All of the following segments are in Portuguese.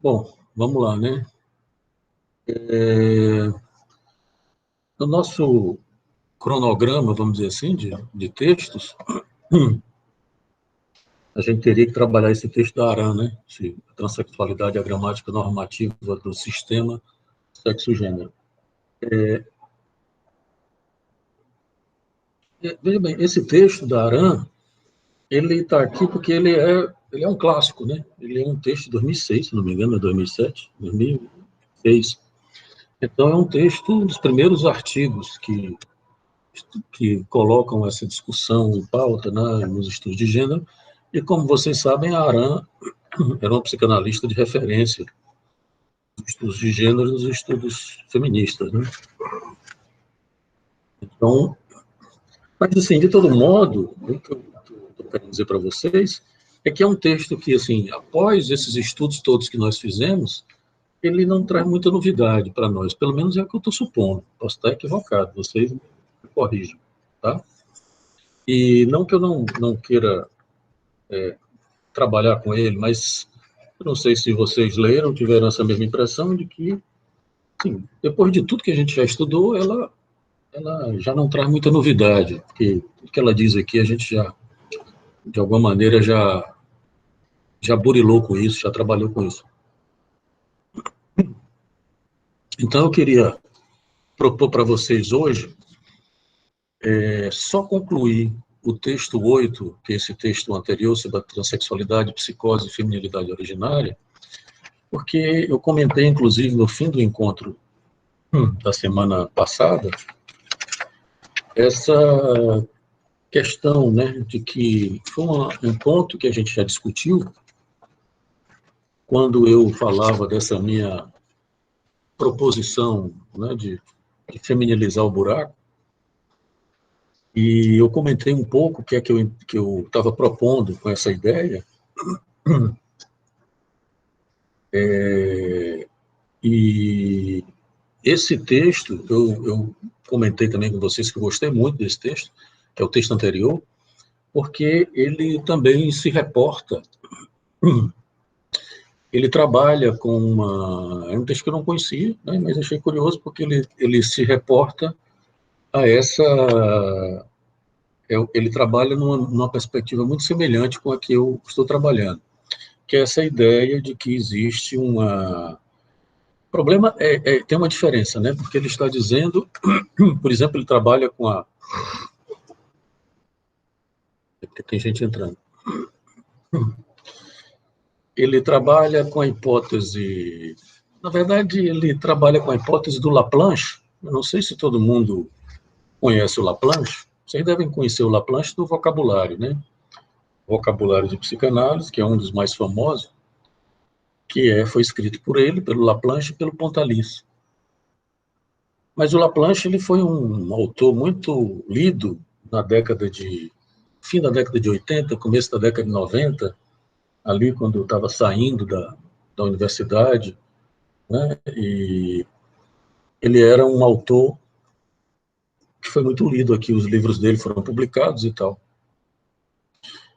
Bom, vamos lá, né? É, no nosso cronograma, vamos dizer assim, de textos, a gente teria que trabalhar esse texto da Aran, né? A transexualidade e a gramática normativa do sistema sexo-gênero. Veja bem, esse texto da Aran, ele está aqui porque ele é um clássico, né? Ele é um texto de 2006, se não me engano, é 2007, 2006. Então, é um texto, um dos primeiros artigos que colocam essa discussão em pauta, né, nos estudos de gênero, e como vocês sabem, a Aran era uma psicanalista de referência nos estudos de gênero e nos estudos feministas, né? Então, mas assim, de todo modo, o que eu estou querendo dizer para vocês é que é um texto que, assim, após esses estudos todos que nós fizemos, ele não traz muita novidade para nós, pelo menos é o que eu estou supondo. Posso estar equivocado, vocês me corrijam, tá? E não que eu não queira trabalhar com ele, mas eu não sei se vocês leram, tiveram essa mesma impressão de que, sim, depois de tudo que a gente já estudou, ela já não traz muita novidade, porque tudo que ela diz aqui a gente já, de alguma maneira, já burilou com isso, já trabalhou com isso. Então eu queria propor para vocês hoje só concluir o texto 8, que é esse texto anterior sobre a transexualidade, psicose e feminilidade originária, porque eu comentei, inclusive, no fim do encontro da semana passada, essa questão, né, de que foi um ponto que a gente já discutiu quando eu falava dessa minha proposição, né, de feminilizar o buraco, e eu comentei um pouco o que é que eu estava propondo com essa ideia, e esse texto, eu comentei também com vocês que eu gostei muito desse texto, que é o texto anterior, porque ele também se reporta, ele trabalha com uma... É um texto que eu não conhecia, né, mas achei curioso porque ele se reporta a essa... Ele trabalha numa perspectiva muito semelhante com a que eu estou trabalhando, que é essa ideia de que existe uma... O problema tem uma diferença, né? Porque ele está dizendo, por exemplo, ele trabalha com a... Tem gente entrando. Ele trabalha com a hipótese... Na verdade, ele trabalha com a hipótese do Laplanche. Eu não sei se todo mundo conhece o Laplanche. Vocês devem conhecer o Laplanche do vocabulário, né? O vocabulário de psicanálise, que é um dos mais famosos, foi escrito por ele, pelo Laplanche e pelo Pontalis. Mas o Laplanche ele foi um autor muito lido na década de... fim da década de 80, começo da década de 90, ali quando eu estava saindo da universidade, né? E ele era um autor que foi muito lido aqui, os livros dele foram publicados e tal.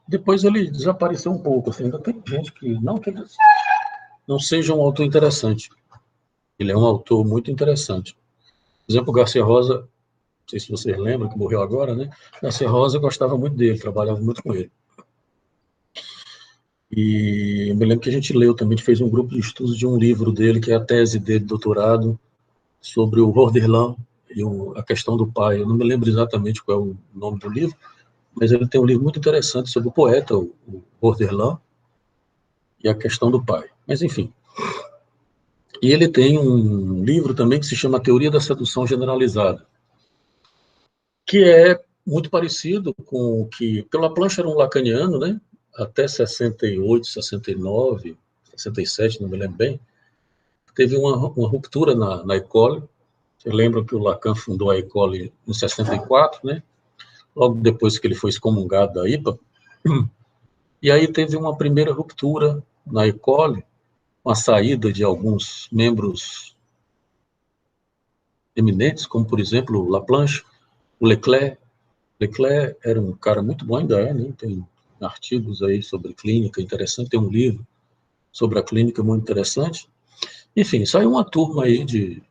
Depois ele desapareceu um pouco, assim, ainda tem gente que ele não seja um autor interessante. Ele é um autor muito interessante. Por exemplo, o Garcia Rosa, não sei se vocês lembram, que morreu agora, né? Garcia Rosa gostava muito dele, trabalhava muito com ele. E eu me lembro que a gente leu também, a gente fez um grupo de estudos de um livro dele, que é a tese dele de doutorado, sobre o Roderlan e a questão do pai. Eu não me lembro exatamente qual é o nome do livro, mas ele tem um livro muito interessante sobre o poeta, o Roderlan, e a questão do pai. Mas, enfim. E ele tem um livro também que se chama Teoria da Sedução Generalizada, que é muito parecido com o que... Porque o Laplanche era um lacaniano, né? Até 68, 69, 67, não me lembro bem. Teve uma ruptura na École. Vocês lembram que o Lacan fundou a École em 64, né? Logo depois que ele foi excomungado da IPA. E aí teve uma primeira ruptura na École, com a saída de alguns membros eminentes, como, por exemplo, o Laplanche, o Leclerc. Leclerc era um cara muito bom, ainda é, né? Tem artigos aí sobre clínica, interessante, tem um livro. sobre a clínica, muito interessante. Enfim, saiu uma turma aí de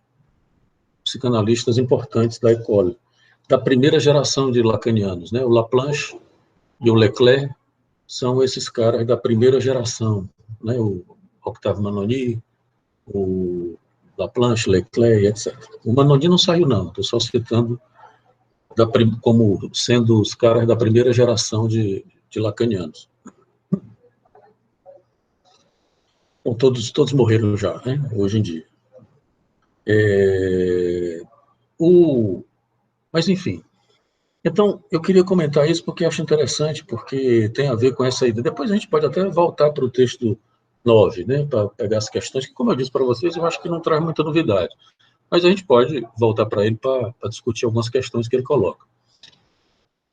psicanalistas importantes da École, da primeira geração de lacanianos, né? O Laplanche e o Leclerc são esses caras da primeira geração, né? O Octave Manoni, o Laplanche, Leclerc, etc. O Manoni não saiu, não, estou só citando como sendo os caras da primeira geração de lacanianos. Então, todos morreram já, né? Hoje em dia. Mas, enfim. Então, eu queria comentar isso porque acho interessante, porque tem a ver com essa ideia. Depois a gente pode até voltar para o texto 9, né, para pegar as questões, que, como eu disse para vocês, eu acho que não traz muita novidade. Mas a gente pode voltar para ele para discutir algumas questões que ele coloca.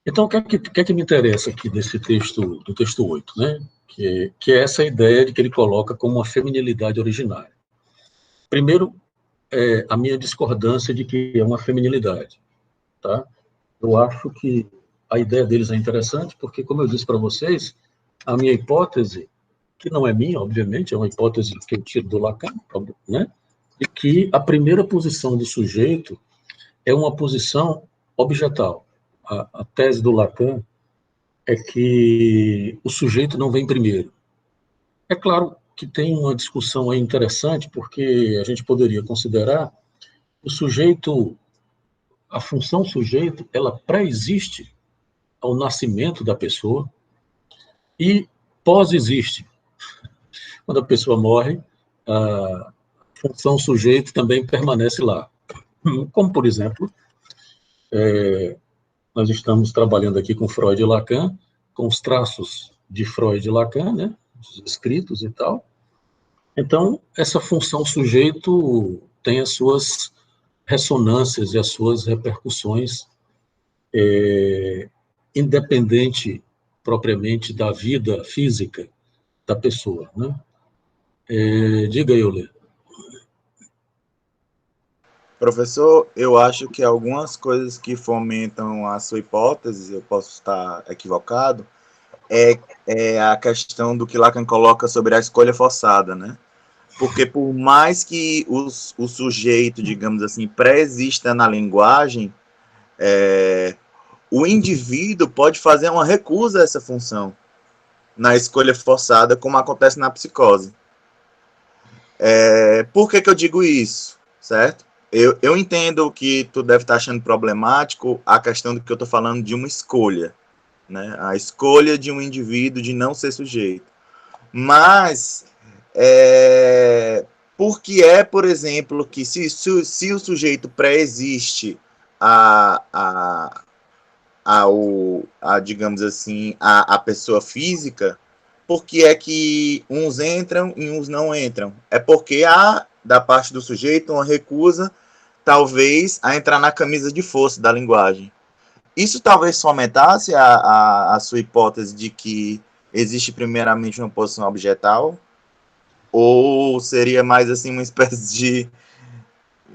Então, o que é que me interessa aqui desse texto, do texto 8, né? Que é essa ideia de que ele coloca como uma feminilidade originária. Primeiro, a minha discordância de que é uma feminilidade, tá? Eu acho que a ideia deles é interessante, porque, como eu disse para vocês, a minha hipótese, que não é minha, obviamente, é uma hipótese que eu tiro do Lacan, né? De que a primeira posição do sujeito é uma posição objetal. A tese do Lacan é que o sujeito não vem primeiro. É claro que tem uma discussão aí interessante, porque a gente poderia considerar o sujeito, a função sujeito, ela pré-existe ao nascimento da pessoa e pós-existe. Quando a pessoa morre, a função sujeito também permanece lá. Como, por exemplo, nós estamos trabalhando aqui com Freud e Lacan, com os traços de Freud e Lacan, né, os escritos e tal. Então, essa função sujeito tem as suas ressonâncias e as suas repercussões, independente propriamente da vida física da pessoa, né? Diga, Euler. Professor, eu acho que algumas coisas que fomentam a sua hipótese, eu posso estar equivocado, é a questão do que Lacan coloca sobre a escolha forçada, né? Porque por mais que o sujeito, digamos assim, pré-exista na linguagem, o indivíduo pode fazer uma recusa a essa função na escolha forçada, como acontece na psicose. Por que eu digo isso, certo? Eu entendo que tu deve estar achando problemático a questão do que eu estou falando de uma escolha, né? A escolha de um indivíduo de não ser sujeito. Mas, porque por exemplo, que se o sujeito pré-existe digamos assim, a pessoa física, por que é que uns entram e uns não entram? É porque há, da parte do sujeito, uma recusa, talvez, a entrar na camisa de força da linguagem. Isso talvez fomentasse a sua hipótese de que existe primeiramente uma posição objetal, ou seria mais assim uma espécie de,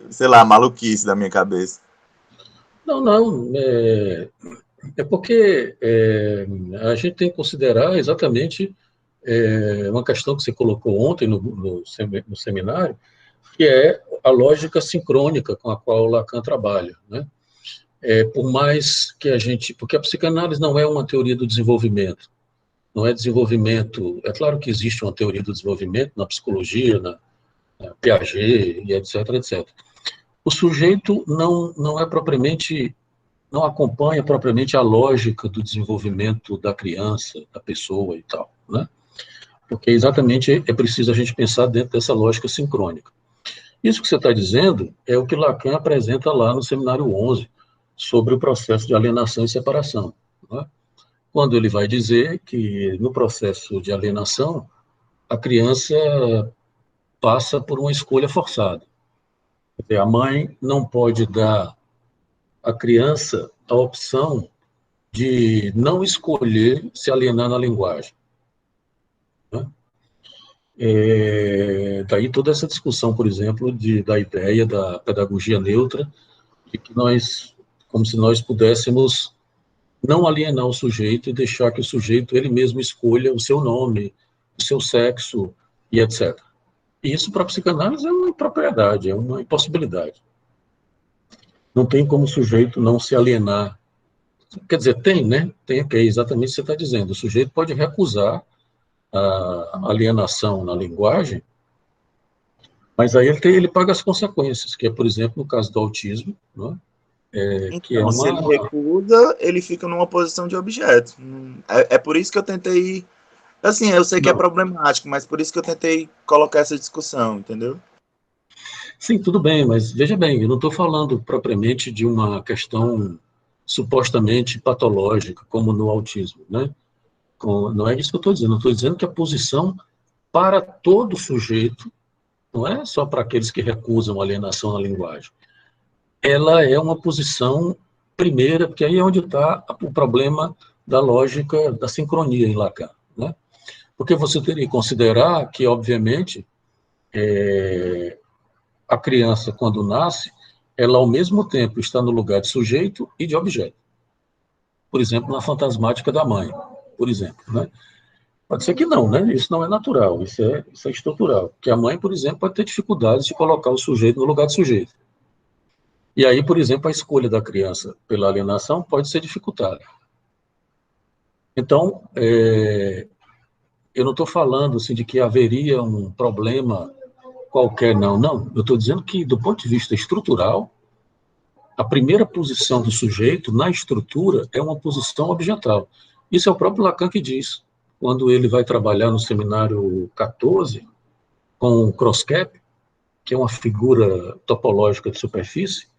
sei lá, maluquice da minha cabeça? Não. Porque a gente tem que considerar exatamente uma questão que você colocou ontem no seminário, que é a lógica sincrônica com a qual Lacan trabalha, né? Por mais que a gente... Porque a psicanálise não é uma teoria do desenvolvimento, não é desenvolvimento... É claro que existe uma teoria do desenvolvimento na psicologia, na Piaget, e etc, etc. O sujeito não é propriamente... não acompanha propriamente a lógica do desenvolvimento da criança, da pessoa e tal, né? Porque exatamente é preciso a gente pensar dentro dessa lógica sincrônica. Isso que você está dizendo é o que Lacan apresenta lá no seminário 11, sobre o processo de alienação e separação, né? Quando ele vai dizer que no processo de alienação, a criança passa por uma escolha forçada. Quer dizer, a mãe não pode dar à criança a opção de não escolher se alienar na linguagem, né? Daí toda essa discussão, por exemplo, da ideia da pedagogia neutra, de que nós, como se nós pudéssemos não alienar o sujeito e deixar que o sujeito ele mesmo escolha o seu nome, o seu sexo, e etc. E isso, para a psicanálise, é uma impropriedade, é uma impossibilidade. Não tem como o sujeito não se alienar. Quer dizer, tem, né? Tem, que é exatamente o que você está dizendo. O sujeito pode recusar a alienação na linguagem, mas aí ele paga as consequências, que é, por exemplo, no caso do autismo, né? Que é Então, se ele uma... recusa, ele fica numa posição de objeto. É por isso que eu tentei. Assim, eu sei que é Não. problemático, mas por isso que eu tentei colocar essa discussão, entendeu? Sim, tudo bem, mas veja bem, eu não estou falando propriamente de uma questão supostamente patológica, como no autismo, né? Não é isso que eu estou dizendo. Eu estou dizendo que a posição para todo sujeito, não é só para aqueles que recusam a alienação na linguagem, ela é uma posição primeira, porque aí é onde está o problema da lógica da sincronia em Lacan, né? Porque você teria que considerar que, obviamente, a criança, quando nasce, ela, ao mesmo tempo, está no lugar de sujeito e de objeto. Por exemplo, na fantasmática da mãe, por exemplo, né? Pode ser que não, né? Isso não é natural, isso é estrutural. Porque a mãe, por exemplo, pode ter dificuldades de colocar o sujeito no lugar de sujeito. E aí, por exemplo, a escolha da criança pela alienação pode ser dificultada. Então, eu não estou falando assim, de que haveria um problema qualquer, não. Não, eu estou dizendo que, do ponto de vista estrutural, a primeira posição do sujeito na estrutura é uma posição objetal. Isso é o próprio Lacan que diz, quando ele vai trabalhar no seminário 14, com o Crosskep, que é uma figura topológica de superfície,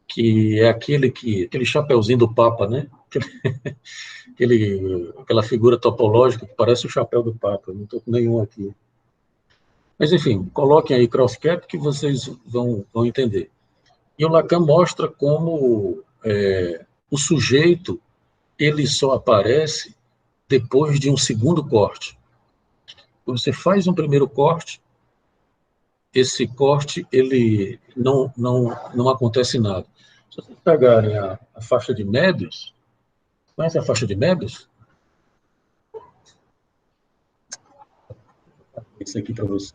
que é aquele chapeuzinho do Papa, né? Aquela figura topológica que parece o chapéu do Papa, não estou com nenhum aqui. Mas, enfim, coloquem aí Crosskep que vocês vão entender. E o Lacan mostra como o sujeito ele só aparece depois de um segundo corte. Você faz um primeiro corte, esse corte ele não acontece nada. Se vocês pegarem a faixa de Möbius, conhece a faixa de Möbius? Isso aqui para vocês.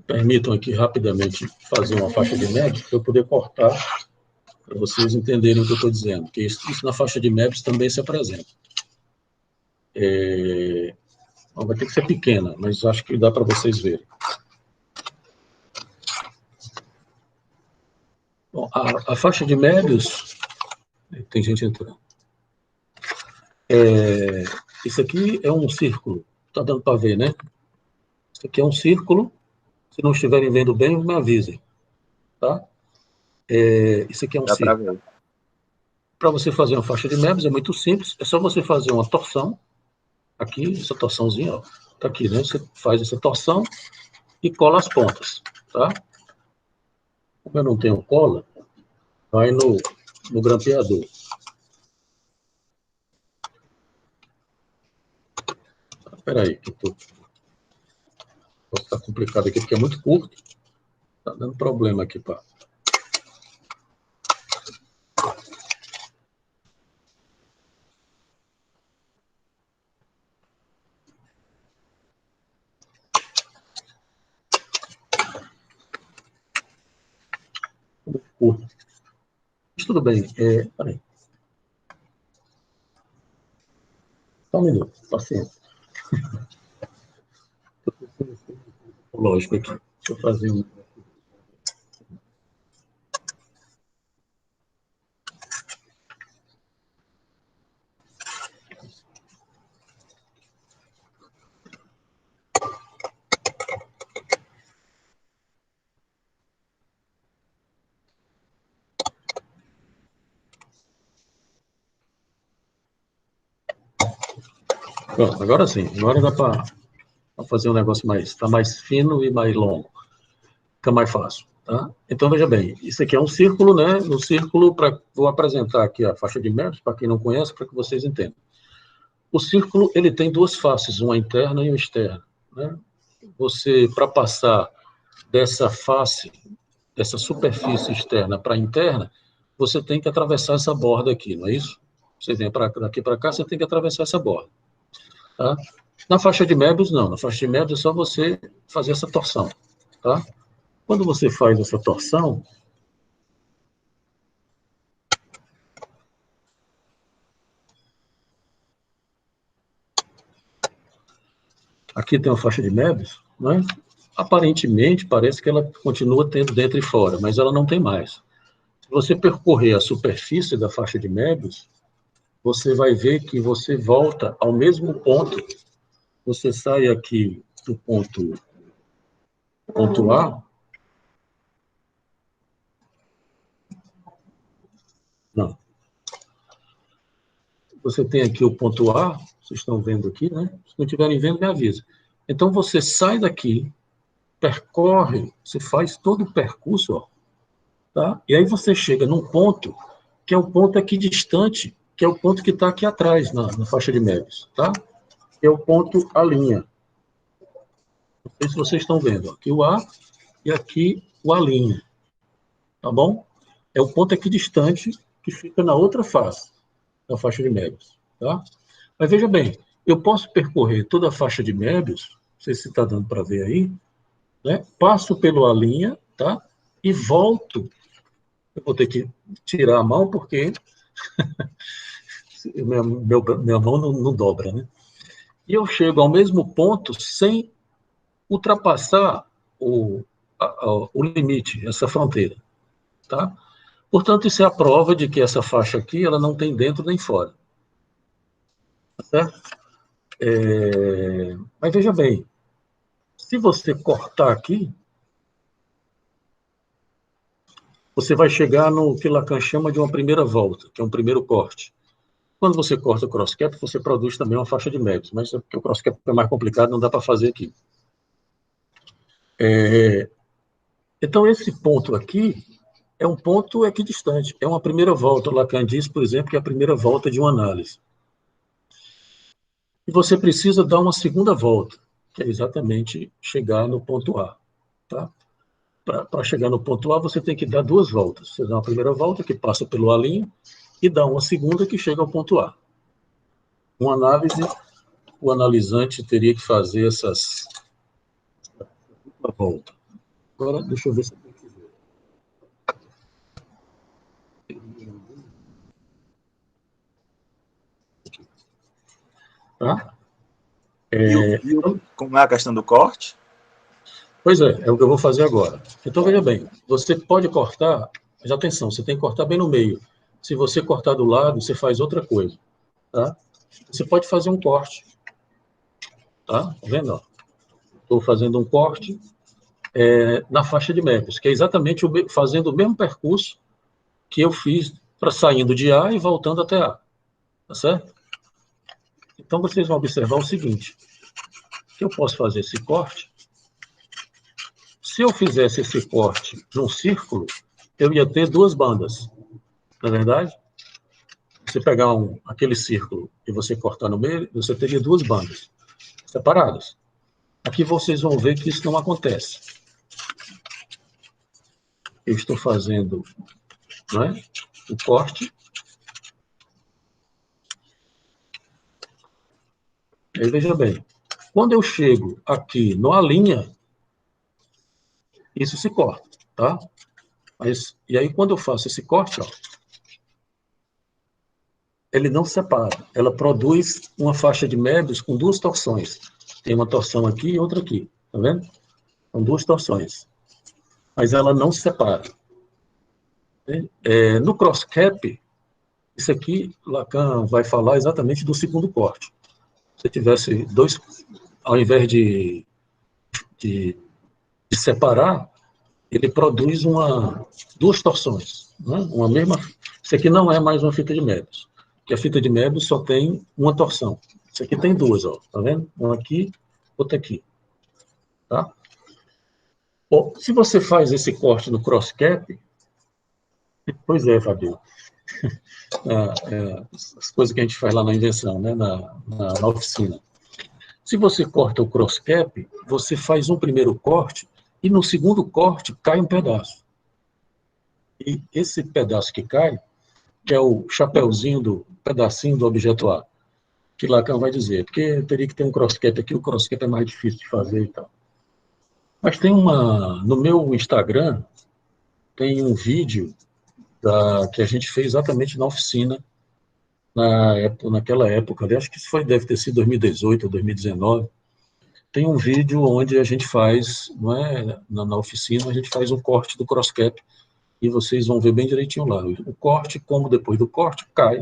Permitam aqui rapidamente fazer uma faixa de Möbius para eu poder cortar, para vocês entenderem o que eu estou dizendo, porque isso na faixa de Möbius também se apresenta. Vai ter que ser pequena, mas acho que dá para vocês verem. Bom, a faixa de Möbius, tem gente entrando. Isso aqui é um círculo, está dando para ver, né? Isso aqui é um círculo, se não estiverem vendo bem, me avisem, tá? Isso aqui é um Dá para círculo. ver. Para você fazer uma faixa de Möbius é muito simples, é só você fazer uma torção, aqui, essa torçãozinha, ó, tá aqui, né? Você faz essa torção e cola as pontas, tá? Como eu não tenho cola, vai no grampeador. Espera aí, que pode estar complicado aqui, porque é muito curto. Tá dando problema aqui, pá. Muito curto. Mas tudo bem. Peraí. Só um minuto, paciência. Lógico aqui. Deixa eu fazer um. Pronto, agora sim. Agora dá para fazer um negócio tá mais fino e mais longo. Fica mais fácil, tá? Então, veja bem, isso aqui é um círculo, né? No círculo, vou apresentar aqui a faixa de Möbius, para quem não conhece, para que vocês entendam. O círculo, ele tem duas faces, uma interna e uma externa, né? Você, para passar dessa face, dessa superfície externa para a interna, você tem que atravessar essa borda aqui, não é isso? Você vem daqui para cá, você tem que atravessar essa borda. Tá? Na faixa de Möbius, não. Na faixa de Möbius é só você fazer essa torção. Tá? Quando você faz essa torção, aqui tem uma faixa de Möbius, né? Aparentemente, parece que ela continua tendo dentro e fora, mas ela não tem mais. Se você percorrer a superfície da faixa de Möbius, você vai ver que você volta ao mesmo ponto. Você sai aqui do ponto A. Não. Você tem aqui o ponto A, vocês estão vendo aqui, né? Se não estiverem vendo, me avisa. Então, você sai daqui, percorre, você faz todo o percurso, ó, tá? E aí você chega num ponto, que é o ponto aqui distante, que é o ponto que está aqui atrás, na faixa de Möbius, tá? É o ponto A'. Não sei se vocês estão vendo. Aqui o A e aqui o A'. Tá bom? É o ponto aqui distante que fica na outra face da faixa de Möbius. Tá? Mas veja bem, eu posso percorrer toda a faixa de Möbius, não sei se está dando para ver aí, né? Passo pelo A', tá? E volto. Eu vou ter que tirar a mão porque minha mão não dobra, né? E eu chego ao mesmo ponto sem ultrapassar o limite, essa fronteira. Tá? Portanto, isso é a prova de que essa faixa aqui ela não tem dentro nem fora. Tá certo? Mas veja bem, se você cortar aqui, você vai chegar no que Lacan chama de uma primeira volta, que é um primeiro corte. Quando você corta o cross-cap, você produz também uma faixa de Möbius, mas é porque o cross-cap é mais complicado, não dá para fazer aqui. Então, esse ponto aqui é um ponto equidistante, é uma primeira volta. O Lacan diz, por exemplo, que é a primeira volta de uma análise. E você precisa dar uma segunda volta, que é exatamente chegar no ponto A. Tá? Para chegar no ponto A, você tem que dar duas voltas. Você dá uma primeira volta, que passa pelo A', e dá uma segunda, que chega ao ponto A. Uma análise, o analisante teria que fazer essas voltas. Agora, deixa eu ver se eu tenho que ver. Tá? Como é a questão do corte? Pois é o que eu vou fazer agora. Então, veja bem, você pode cortar, mas atenção, você tem que cortar bem no meio. Se você cortar do lado, você faz outra coisa. Tá? Você pode fazer um corte. Tá vendo? Estou fazendo um corte na faixa de Möbius, que é exatamente fazendo o mesmo percurso que eu fiz para saindo de A e voltando até A. Tá certo? Então, vocês vão observar o seguinte, que eu posso fazer esse corte. Se eu fizesse esse corte num círculo, eu ia ter duas bandas. Não é verdade? Você pegar aquele círculo e você cortar no meio, você teria duas bandas separadas. Aqui vocês vão ver que isso não acontece. Eu estou fazendo, não é, o corte. Aí veja bem, quando eu chego aqui no A', isso se corta, tá? E aí quando eu faço esse corte, ó, ele não separa. Ela produz uma faixa de Möbius com duas torções. Tem uma torção aqui e outra aqui, tá vendo? São duas torções. Mas ela não se separa. No cross-cap, isso aqui, Lacan vai falar exatamente do segundo corte. Se tivesse dois, ao invés de separar, ele produz duas torções. Né? Uma mesma. Isso aqui não é mais uma fita de Möbius, porque a fita de Möbius só tem uma torção. Isso aqui tem duas, ó, tá vendo? Uma aqui, outra aqui. Tá? Bom, se você faz esse corte no cross-cap, pois é, Fabio, as coisas que a gente faz lá na invenção, né, na oficina. Se você corta o cross-cap, você faz um primeiro corte e no segundo corte cai um pedaço. E esse pedaço que cai que é o chapeuzinho do pedacinho do objeto A, que Lacan vai dizer, porque teria que ter um crosscap aqui, o crosscap é mais difícil de fazer e tal. Mas tem no meu Instagram, tem um vídeo que a gente fez exatamente na oficina, naquela época, acho que isso deve ter sido 2018 ou 2019. Tem um vídeo onde a gente faz, não é, na oficina, a gente faz um corte do crosscap, e vocês vão ver bem direitinho lá. O corte, como depois do corte, cai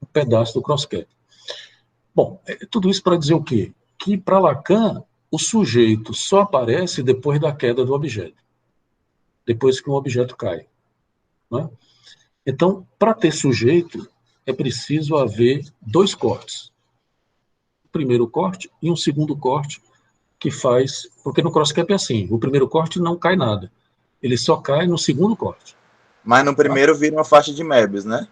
um pedaço do crosscap. Bom, tudo isso para dizer o quê? Que para Lacan, o sujeito só aparece depois da queda do objeto, depois que um objeto cai. Né? Então, para ter sujeito, é preciso haver dois cortes. O primeiro corte e um segundo corte que faz... Porque no crosscap é assim, o primeiro corte não cai nada. Ele só cai no segundo corte. Mas no Tá? primeiro vira uma faixa de Möbius, né?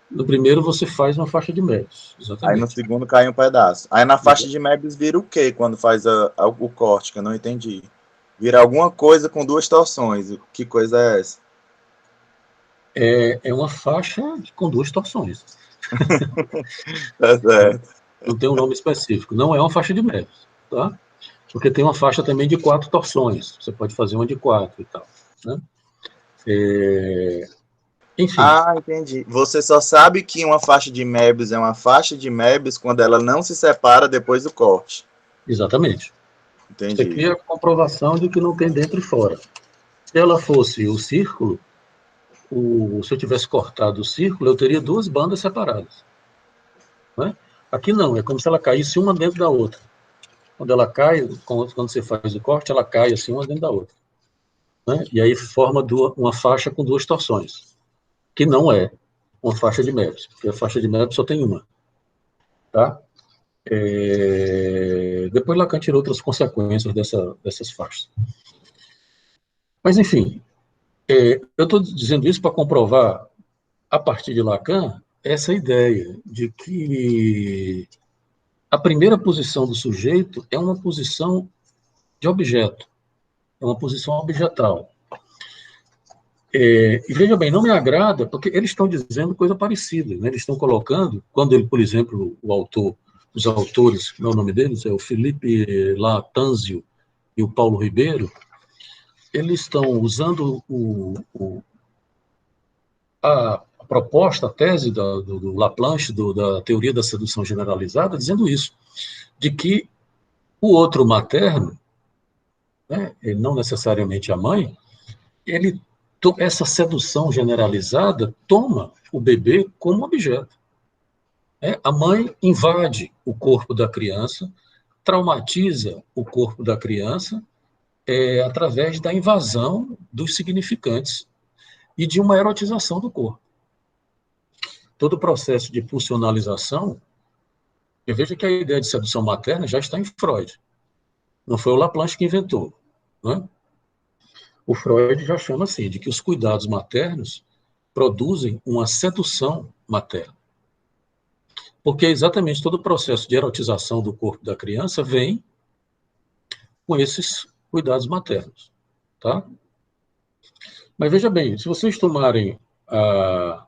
No primeiro você faz uma faixa de Möbius, Aí no exatamente. segundo cai um pedaço. Aí na faixa de Möbius vira o quê quando faz o corte, que eu não entendi? Vira alguma coisa com duas torções. Que coisa é essa? É uma faixa com duas torções. Tá certo. Não tem um nome específico. Não é uma faixa de Möbius, tá? Porque tem uma faixa também de 4 torções. Você pode fazer uma de 4 e tal. Né? Enfim. Ah, entendi. Você só sabe que uma faixa de Möbius é uma faixa de Möbius quando ela não se separa depois do corte. Exatamente. Isso Entendi. aqui é a comprovação de que não tem dentro e fora. Se ela fosse o círculo, se eu tivesse cortado o círculo, eu teria duas bandas separadas. Né? Aqui não, é como se ela caísse uma dentro da outra. Quando ela cai, quando você faz o corte, ela cai assim uma dentro da outra. Né? E aí forma uma faixa com duas torções, que não é uma faixa de Möbius, porque a faixa de Möbius só tem uma. Tá? Depois Lacan tirou outras consequências dessas faixas. Mas, enfim, eu estou dizendo isso para comprovar, a partir de Lacan, essa ideia de que a primeira posição do sujeito é uma posição de objeto, é uma posição objetal. E veja bem, não me agrada, porque eles estão dizendo coisa parecida, né? Eles estão colocando, quando ele, por exemplo, os autores, não é o nome deles, é o Felipe Latanzio e o Paulo Ribeiro, eles estão usando a proposta, a tese do Laplanche, da teoria da sedução generalizada, dizendo isso, de que o outro materno, né, não necessariamente a mãe, essa sedução generalizada toma o bebê como objeto. A mãe invade o corpo da criança, traumatiza o corpo da criança através da invasão dos significantes e de uma erotização do corpo. Todo o processo de pulsionalização, e veja que a ideia de sedução materna já está em Freud. Não foi o Laplanche que inventou. Né? O Freud já chama assim, de que os cuidados maternos produzem uma sedução materna. Porque exatamente todo o processo de erotização do corpo da criança vem com esses cuidados maternos. Tá? Mas veja bem, se vocês tomarem a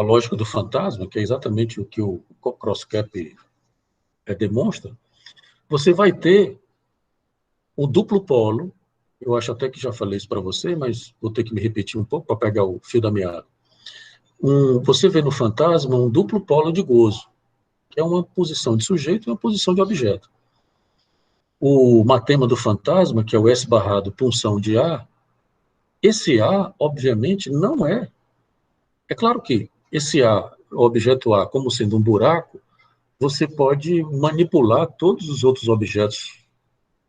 lógica do fantasma, que é exatamente o que o Crosscap demonstra, você vai ter o duplo polo. Eu acho até que já falei isso para você, mas vou ter que me repetir um pouco para pegar o fio da meada. Você vê no fantasma um duplo polo de gozo, que é uma posição de sujeito e uma posição de objeto. O matema do fantasma, que é o S barrado punção de A, esse A, obviamente, não é. É claro que esse A, o objeto A, como sendo um buraco, você pode manipular todos os outros objetos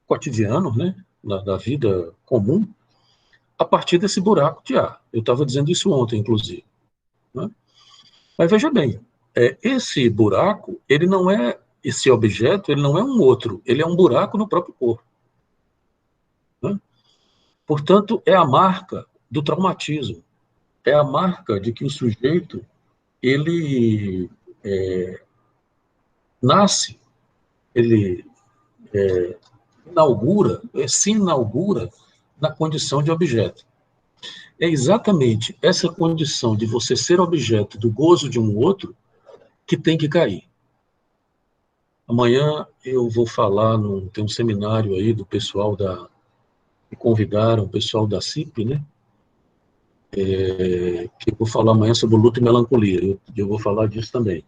cotidianos, né, da vida comum, a partir desse buraco de A. Eu estava dizendo isso ontem, inclusive. Né? Mas veja bem, esse buraco, ele não é, esse objeto, ele não é um outro, ele é um buraco no próprio corpo. Né? Portanto, é a marca do traumatismo, é a marca de que o sujeito, ele nasce, ele se inaugura na condição de objeto. É exatamente essa condição de você ser objeto do gozo de um outro que tem que cair. Amanhã eu vou falar, tem um seminário aí do pessoal me convidaram, o pessoal da CIP, né? Que eu vou falar amanhã sobre luto e melancolia. Eu vou falar disso também.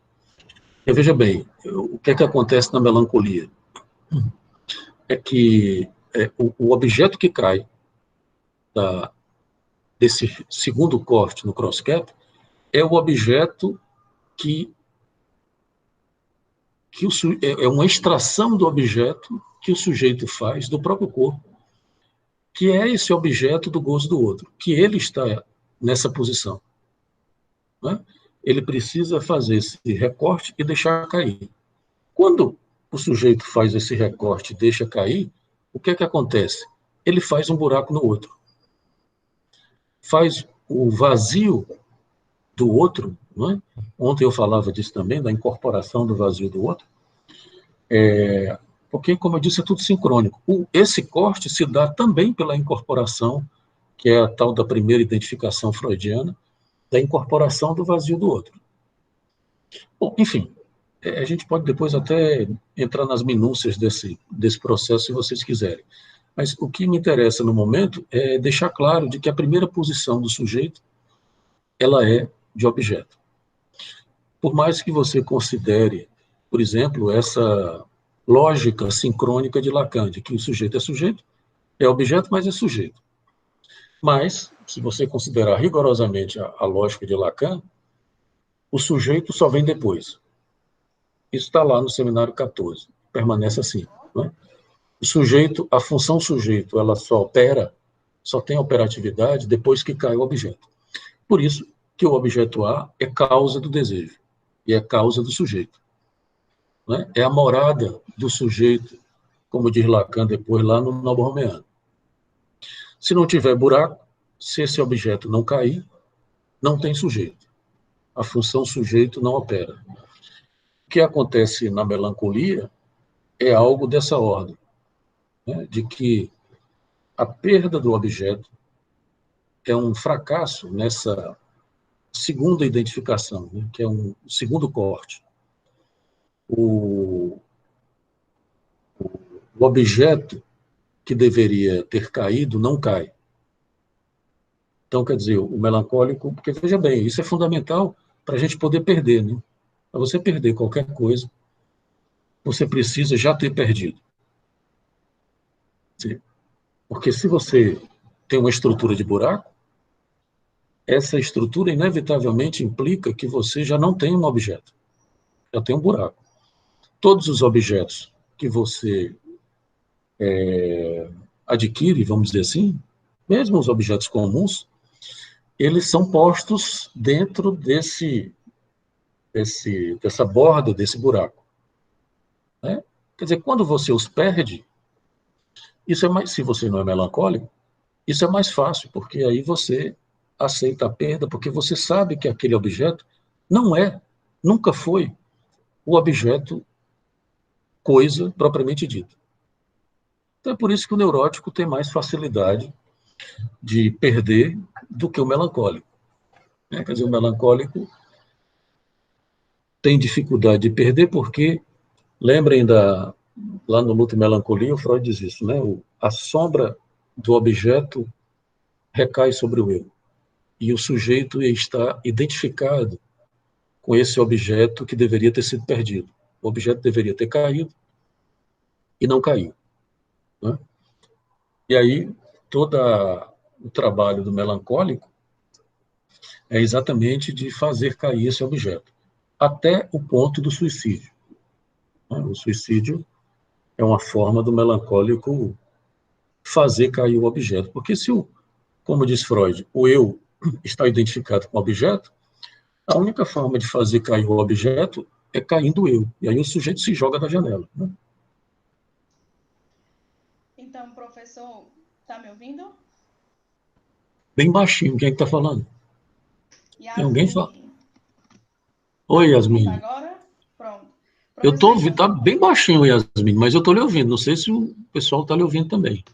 E veja bem, o que é que acontece na melancolia? É que o objeto que cai desse segundo corte no cross-cap é o objeto que é uma extração do objeto que o sujeito faz do próprio corpo, que é esse objeto do gozo do outro, que ele está nessa posição. Né? Ele precisa fazer esse recorte e deixar cair. Quando o sujeito faz esse recorte e deixa cair, o que é que acontece? Ele faz um buraco no outro. Faz o vazio do outro, não é? Ontem eu falava disso também, da incorporação do vazio do outro, porque, como eu disse, é tudo sincrônico. Esse corte se dá também pela incorporação, que é a tal da primeira identificação freudiana, da incorporação do vazio do outro. Bom, enfim, a gente pode depois até entrar nas minúcias desse processo, se vocês quiserem. Mas o que me interessa no momento é deixar claro de que a primeira posição do sujeito, ela é de objeto. Por mais que você considere, por exemplo, essa lógica sincrônica de Lacan, de que o sujeito é objeto, mas é sujeito. Mas, se você considerar rigorosamente a lógica de Lacan, o sujeito só vem depois. Isso está lá no seminário 14, permanece assim. Né? O sujeito, a função sujeito, ela só tem operatividade depois que cai o objeto. Por isso que o objeto A é causa do desejo, e é causa do sujeito. Né? É a morada do sujeito, como diz Lacan depois lá no Novo Romeano. Se não tiver buraco, se esse objeto não cair, não tem sujeito. A função sujeito não opera. O que acontece na melancolia é algo dessa ordem, né? De que a perda do objeto é um fracasso nessa segunda identificação, né? Que é um segundo corte. O objeto que deveria ter caído não cai. Então, quer dizer, o melancólico, porque veja bem, isso é fundamental para a gente poder perder, né? Para você perder qualquer coisa, você precisa já ter perdido. Porque se você tem uma estrutura de buraco, essa estrutura inevitavelmente implica que você já não tem um objeto, já tem um buraco. Todos os objetos que você adquire, vamos dizer assim, mesmo os objetos comuns, eles são postos dentro dessa borda, desse buraco. Né? Quer dizer, quando você os perde, isso é mais, se você não é melancólico, isso é mais fácil, porque aí você aceita a perda, porque você sabe que aquele objeto nunca foi o objeto coisa propriamente dita. Então é por isso que o neurótico tem mais facilidade de perder do que o melancólico. Né? Quer dizer, o melancólico tem dificuldade de perder porque, lembrem lá no Luto e Melancolia, o Freud diz isso, né? A sombra do objeto recai sobre o eu. E o sujeito está identificado com esse objeto que deveria ter sido perdido. O objeto deveria ter caído e não caiu. Né? E aí, todo o trabalho do melancólico é exatamente de fazer cair esse objeto, até o ponto do suicídio. Né? O suicídio é uma forma do melancólico fazer cair o objeto, porque como diz Freud, o eu está identificado com o objeto, a única forma de fazer cair o objeto é caindo o eu, e aí o sujeito se joga da janela. Né? Então, professor, está me ouvindo? Bem baixinho, quem é que está falando? Yasmin. Tem alguém falando? Oi, Yasmin. Agora? Pronto. Eu estou ouvindo, está bem baixinho, Yasmin, mas eu estou lhe ouvindo. Não sei se o pessoal está lhe ouvindo também.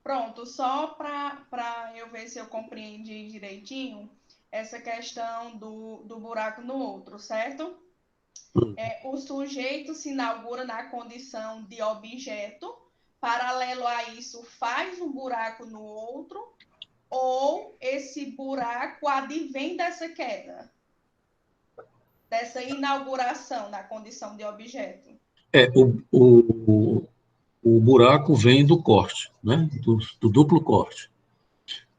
Pronto, só para eu ver se eu compreendi direitinho essa questão do buraco no outro, certo? O sujeito se inaugura na condição de objeto, paralelo a isso faz um buraco no outro, ou esse buraco advém dessa queda, dessa inauguração na condição de objeto? O buraco vem do corte, né? Do duplo corte.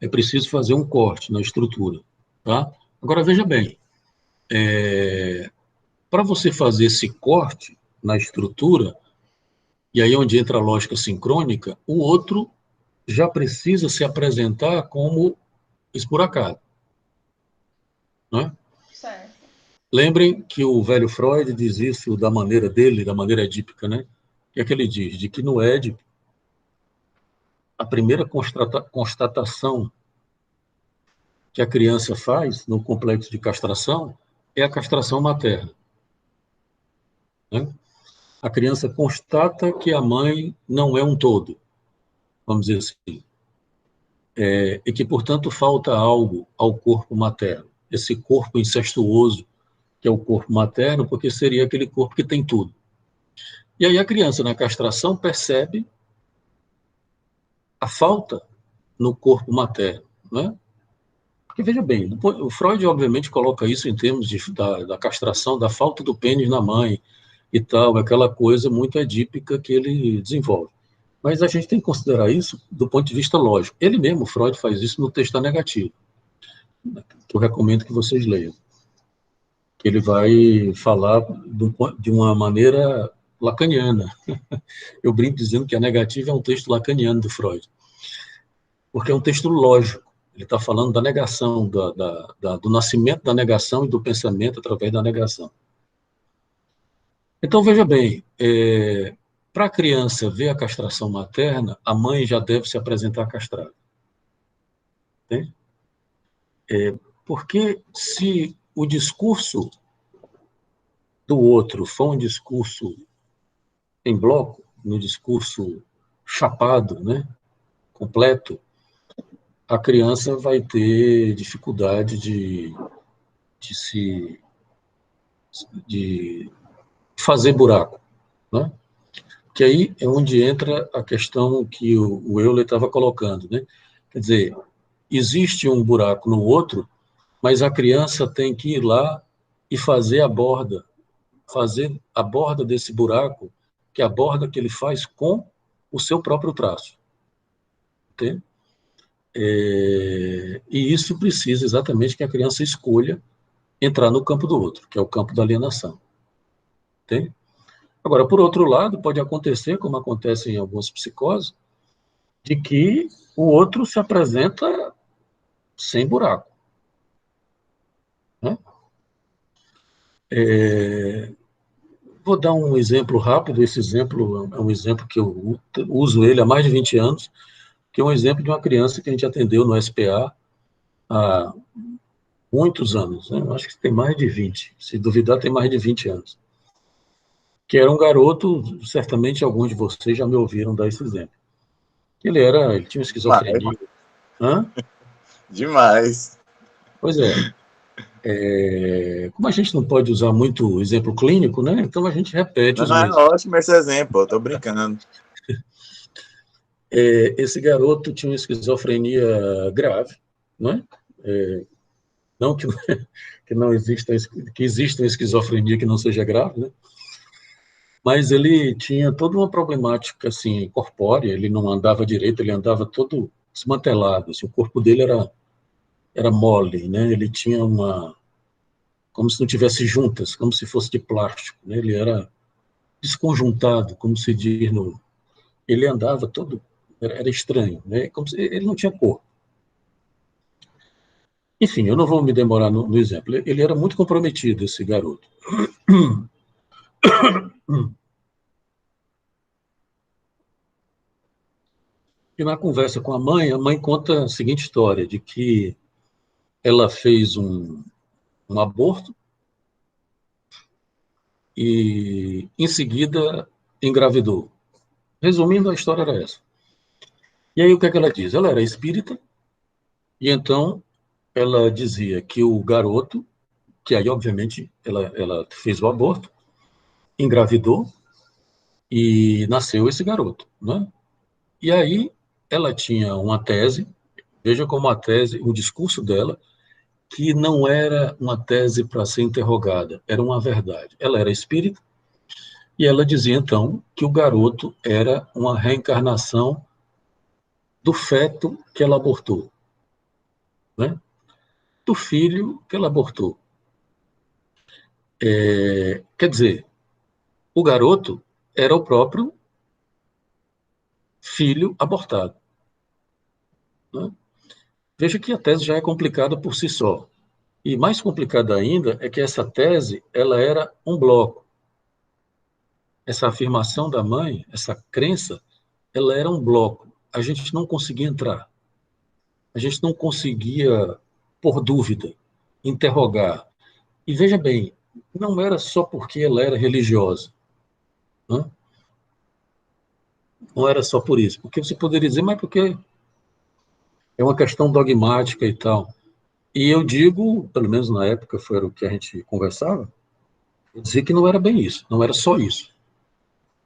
É preciso fazer um corte na estrutura, tá? Agora, veja bem, para você fazer esse corte na estrutura, e aí é onde entra a lógica sincrônica, o outro já precisa se apresentar como esburacado, né? Certo. Lembrem que o velho Freud diz isso da maneira dele, da maneira edípica, né? Que é que ele diz? De que no Édipo, a primeira constatação que a criança faz no complexo de castração é a castração materna, né? A criança constata que a mãe não é um todo, vamos dizer assim, e que, portanto, falta algo ao corpo materno. Esse corpo incestuoso, que é o corpo materno, porque seria aquele corpo que tem tudo. E aí a criança, na castração, percebe a falta no corpo materno, né? Porque, veja bem, o Freud, obviamente, coloca isso em termos da castração, da falta do pênis na mãe e tal, aquela coisa muito edípica que ele desenvolve. Mas a gente tem que considerar isso do ponto de vista lógico. Ele mesmo, Freud, faz isso no texto negativo, que eu recomendo que vocês leiam. Que ele vai falar de uma maneira lacaniana. Eu brinco dizendo que a negativa é um texto lacaniano do Freud, porque é um texto lógico. Ele está falando da negação, do nascimento da negação e do pensamento através da negação. Então, veja bem, para a criança ver a castração materna, a mãe já deve se apresentar castrada. Né? Porque se o discurso do outro for um discurso em bloco, no discurso chapado, né, completo, a criança vai ter dificuldade de fazer buraco, né? Que aí é onde entra a questão que o Euler estava colocando, né? Quer dizer, existe um buraco no outro, mas a criança tem que ir lá e fazer a borda desse buraco, que é a borda que ele faz com o seu próprio traço. Entende? E isso precisa exatamente que a criança escolha entrar no campo do outro, que é o campo da alienação. Entende? Agora, por outro lado, pode acontecer, como acontece em algumas psicoses, de que o outro se apresenta sem buraco. Né? Vou dar um exemplo rápido. Esse exemplo é um exemplo que eu uso ele há mais de 20 anos, que é um exemplo de uma criança que a gente atendeu no SPA há muitos anos, né? Acho que tem mais de 20, se duvidar tem mais de 20 anos. Que era um garoto, certamente alguns de vocês já me ouviram dar esse exemplo. Ele tinha uma esquizofrenia. Hã? Demais. Pois é. Como a gente não pode usar muito exemplo clínico, né? Então a gente repete os mesmos. É ótimo esse exemplo, eu estou brincando. Esse garoto tinha uma esquizofrenia grave, né? Não que não exista, que exista uma esquizofrenia que não seja grave, né? Mas ele tinha toda uma problemática assim corpórea. Ele não andava direito, ele andava todo desmantelado. Assim, o corpo dele era mole, né? Ele tinha como se não tivesse juntas, como se fosse de plástico, né? Ele era desconjuntado, como se diz ele andava todo, era estranho, né? Como se ele não tinha corpo. Enfim, eu não vou me demorar no exemplo. Ele era muito comprometido, esse garoto. E na conversa com a mãe conta a seguinte história, de que ela fez um aborto e, em seguida, engravidou. Resumindo, a história era essa. E aí, o que é que ela diz? Ela era espírita, E então ela dizia que o garoto, que aí obviamente ela fez o aborto, engravidou e nasceu esse garoto, né? E aí ela tinha uma tese, veja como a tese, o discurso dela, que não era uma tese para ser interrogada, era uma verdade. Ela era espírita e ela dizia então que o garoto era uma reencarnação do feto que ela abortou, né? Do filho que ela abortou. Quer dizer, o garoto era o próprio filho abortado, né? Veja que a tese já é complicada por si só. E mais complicada ainda é que essa tese ela era um bloco. Essa afirmação da mãe, essa crença, ela era um bloco. A gente não conseguia entrar. A gente não conseguia por dúvida, interrogar. E veja bem, não era só porque ela era religiosa, né? Não era só por isso. Porque você poderia dizer, mas porque é uma questão dogmática e tal. E eu digo, pelo menos na época foi o que a gente conversava, eu dizia que não era bem isso, não era só isso.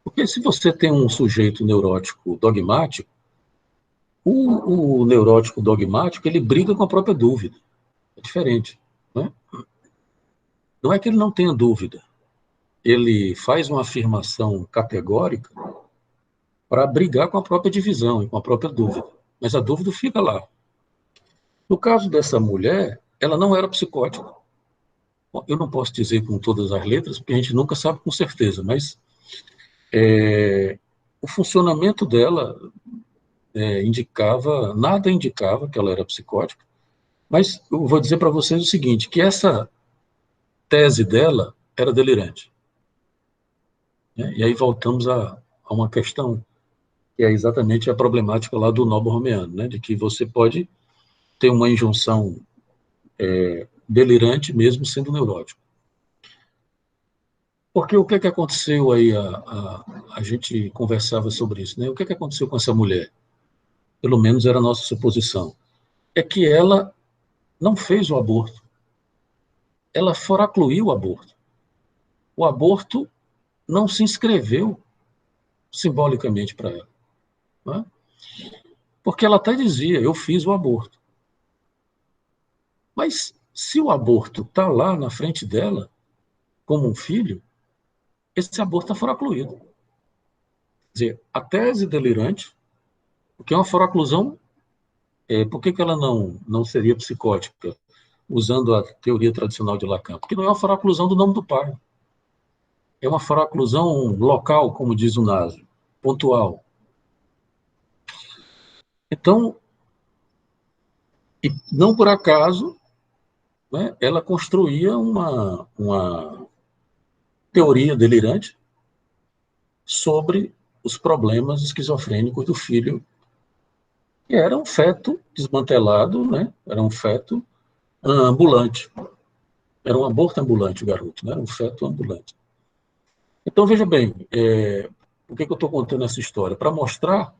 Porque se você tem um sujeito neurótico dogmático, o neurótico dogmático, ele briga com a própria dúvida. É diferente, né? Não é que ele não tenha dúvida. Ele faz uma afirmação categórica para brigar com a própria divisão e com a própria dúvida. Mas a dúvida fica lá. No caso dessa mulher, ela não era psicótica. Bom, eu não posso dizer com todas as letras, porque a gente nunca sabe com certeza, mas o funcionamento dela nada indicava que ela era psicótica, mas eu vou dizer para vocês o seguinte, que essa tese dela era delirante, né? E aí voltamos a uma questão que é exatamente a problemática lá do Noble Romeano, né? De que você pode ter uma injunção delirante mesmo sendo neurótico. Porque o que é que aconteceu aí, a gente conversava sobre isso, né? O que é que aconteceu com essa mulher? Pelo menos era a nossa suposição. É que ela não fez o aborto, ela foracluiu o aborto. O aborto não se inscreveu simbolicamente para ela, né? Porque ela até dizia, eu fiz o aborto. Mas se o aborto está lá na frente dela, como um filho, esse aborto está foracluído. Quer dizer, a tese delirante, porque é uma foraclusão, por que ela não seria psicótica, usando a teoria tradicional de Lacan? Porque não é uma foraclusão do nome do pai. É uma foraclusão local, como diz o Naso, pontual. Então, e não por acaso, né, ela construía uma teoria delirante sobre os problemas esquizofrênicos do filho, que era um feto desmantelado, né? Era um feto ambulante. Era um aborto ambulante o garoto, né? Era um feto ambulante. Então, veja bem, por que eu estou contando essa história? Para mostrar,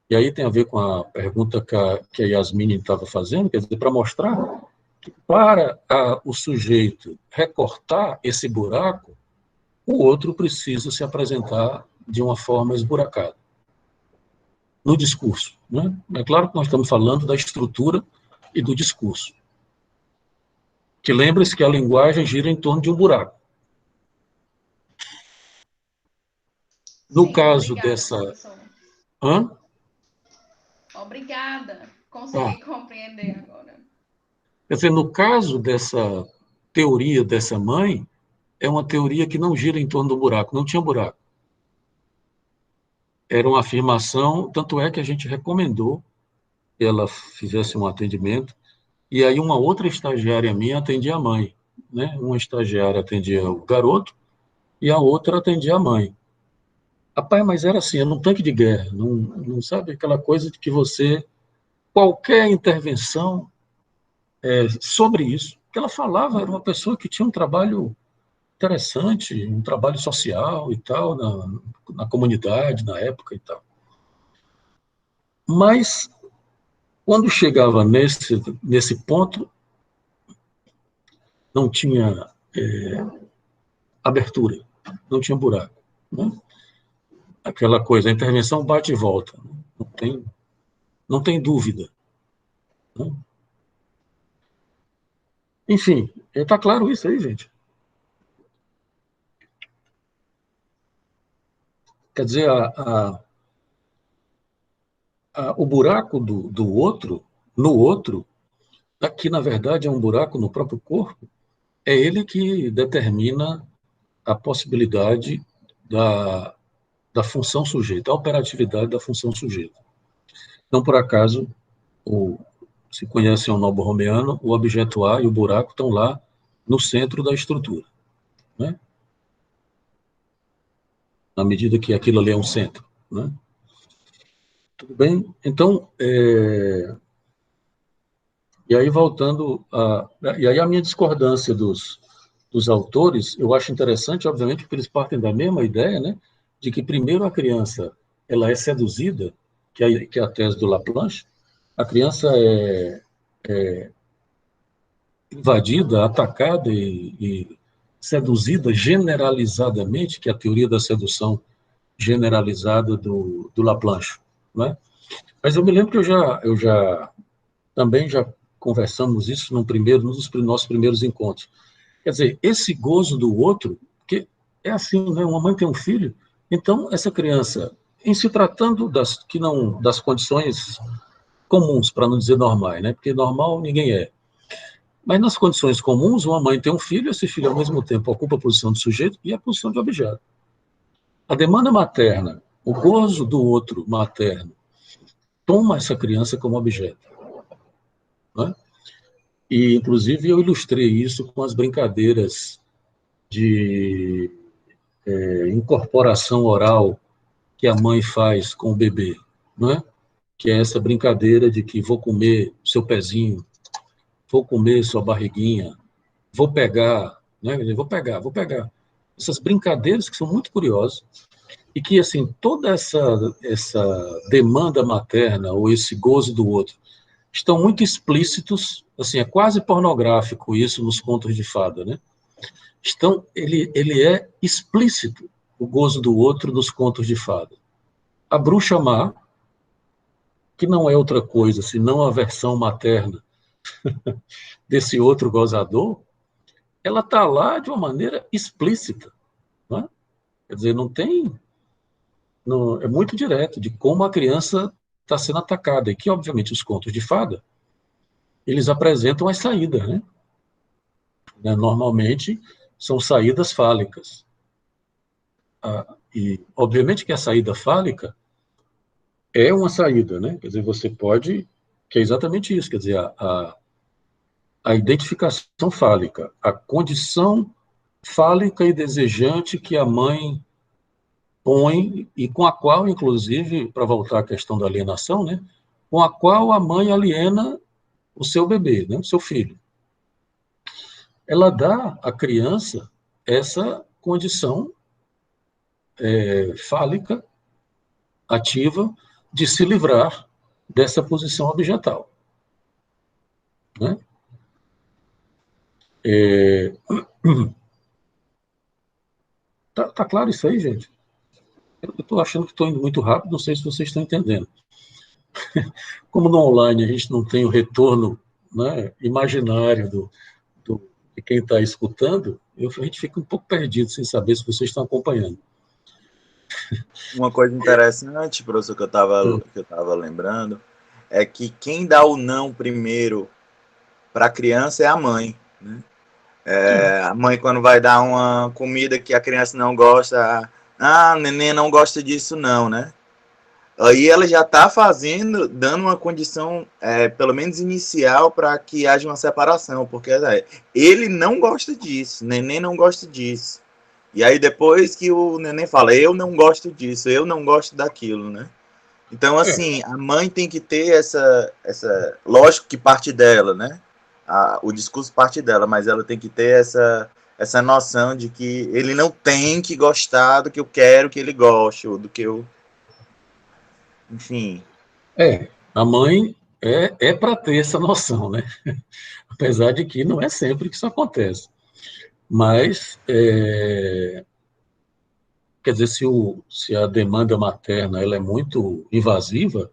e aí tem a ver com a pergunta que a Yasmine estava fazendo, quer dizer, para mostrar que para o sujeito recortar esse buraco, o outro precisa se apresentar de uma forma esburacada no discurso, né? É claro que nós estamos falando da estrutura e do discurso. Que lembre-se que a linguagem gira em torno de um buraco. No Sim, caso obrigada, dessa... professor. Hã? Obrigada. Ah, Consegui compreender agora. quer dizer, no caso dessa teoria dessa mãe, é uma teoria que não gira em torno do buraco, não tinha buraco. Era uma afirmação, tanto é que a gente recomendou que ela fizesse um atendimento, e aí uma outra estagiária minha atendia a mãe, né? Uma estagiária atendia o garoto e a outra atendia a mãe. Rapaz, mas era assim, era um tanque de guerra, não sabe aquela coisa de que você, qualquer intervenção sobre isso, que ela falava, era uma pessoa que tinha um trabalho interessante, um trabalho social e tal, na comunidade, na época e tal. Mas Quando chegava nesse ponto, não tinha abertura, não tinha buraco, né? Aquela coisa, a intervenção bate e volta, não tem dúvida, né? Enfim, está claro isso aí, gente? Quer dizer, o buraco do outro, no outro, aqui, na verdade, é um buraco no próprio corpo, é ele que determina a possibilidade da função sujeita, a operatividade da função sujeita. Não por acaso, se conhecem o nobo romeano, o objeto A e o buraco estão lá no centro da estrutura, né? Na medida que aquilo ali é um centro, né? Tudo bem? Então, e aí voltando e aí a minha discordância dos autores, eu acho interessante, obviamente, porque eles partem da mesma ideia, né, de que primeiro a criança ela é seduzida, que é a tese do Laplanche, a criança é invadida, atacada e seduzida generalizadamente, que é a teoria da sedução generalizada do Laplanche, né? Mas eu me lembro que também já conversamos isso num dos nossos primeiros encontros. Quer dizer, esse gozo do outro, que é assim, né? Uma mãe tem um filho, então essa criança, em se tratando das condições comuns, para não dizer normais, né? Porque normal ninguém é. Mas nas condições comuns, uma mãe tem um filho, esse filho ao mesmo tempo ocupa a posição de sujeito e a posição de objeto. A demanda materna, o gozo do outro materno, toma essa criança como objeto, né? E, inclusive, eu ilustrei isso com as brincadeiras de incorporação oral que a mãe faz com o bebê, né? Que é essa brincadeira de que vou comer seu pezinho, vou comer sua barriguinha, vou pegar, né? Vou pegar. Essas brincadeiras que são muito curiosas e que, assim, toda essa demanda materna ou esse gozo do outro estão muito explícitos, assim, é quase pornográfico isso nos contos de fada, né? Ele é explícito, o gozo do outro nos contos de fada. A bruxa má, que não é outra coisa senão a versão materna desse outro gozador, ela está lá de uma maneira explícita, né? Quer dizer, é muito direto de como a criança está sendo atacada, e que, obviamente, os contos de fada, eles apresentam as saídas, né? Normalmente, são saídas fálicas. E, obviamente, que a saída fálica é uma saída, né? Quer dizer, que é exatamente isso, quer dizer, a identificação fálica, a condição fálica e desejante que a mãe põe, e com a qual, inclusive, para voltar à questão da alienação, né? Com a qual a mãe aliena o seu bebê, né? O seu filho. Ela dá à criança essa condição fálica, ativa, de se livrar dessa posição objetal, né? Tá claro isso aí, gente? Eu estou achando que estou indo muito rápido, não sei se vocês estão entendendo. Como no online a gente não tem o retorno, né, imaginário de quem está escutando, a gente fica um pouco perdido sem saber se vocês estão acompanhando. Uma coisa interessante, professor, que eu estava lembrando, é que quem dá o não primeiro para a criança é a mãe, né? A mãe, quando vai dar uma comida que a criança não gosta, neném não gosta disso não, né? Aí ela já está dando uma condição, pelo menos inicial, para que haja uma separação, porque ele não gosta disso, neném não gosta disso. E aí depois que o neném fala, eu não gosto disso, eu não gosto daquilo, né? Então, assim, a mãe tem que ter essa lógico que parte dela, né? O discurso parte dela, mas ela tem que ter essa noção de que ele não tem que gostar do que eu quero que ele goste, ou do que eu... Enfim. A mãe é para ter essa noção, né? Apesar de que não é sempre que isso acontece. Mas, quer dizer, se a demanda materna ela é muito invasiva,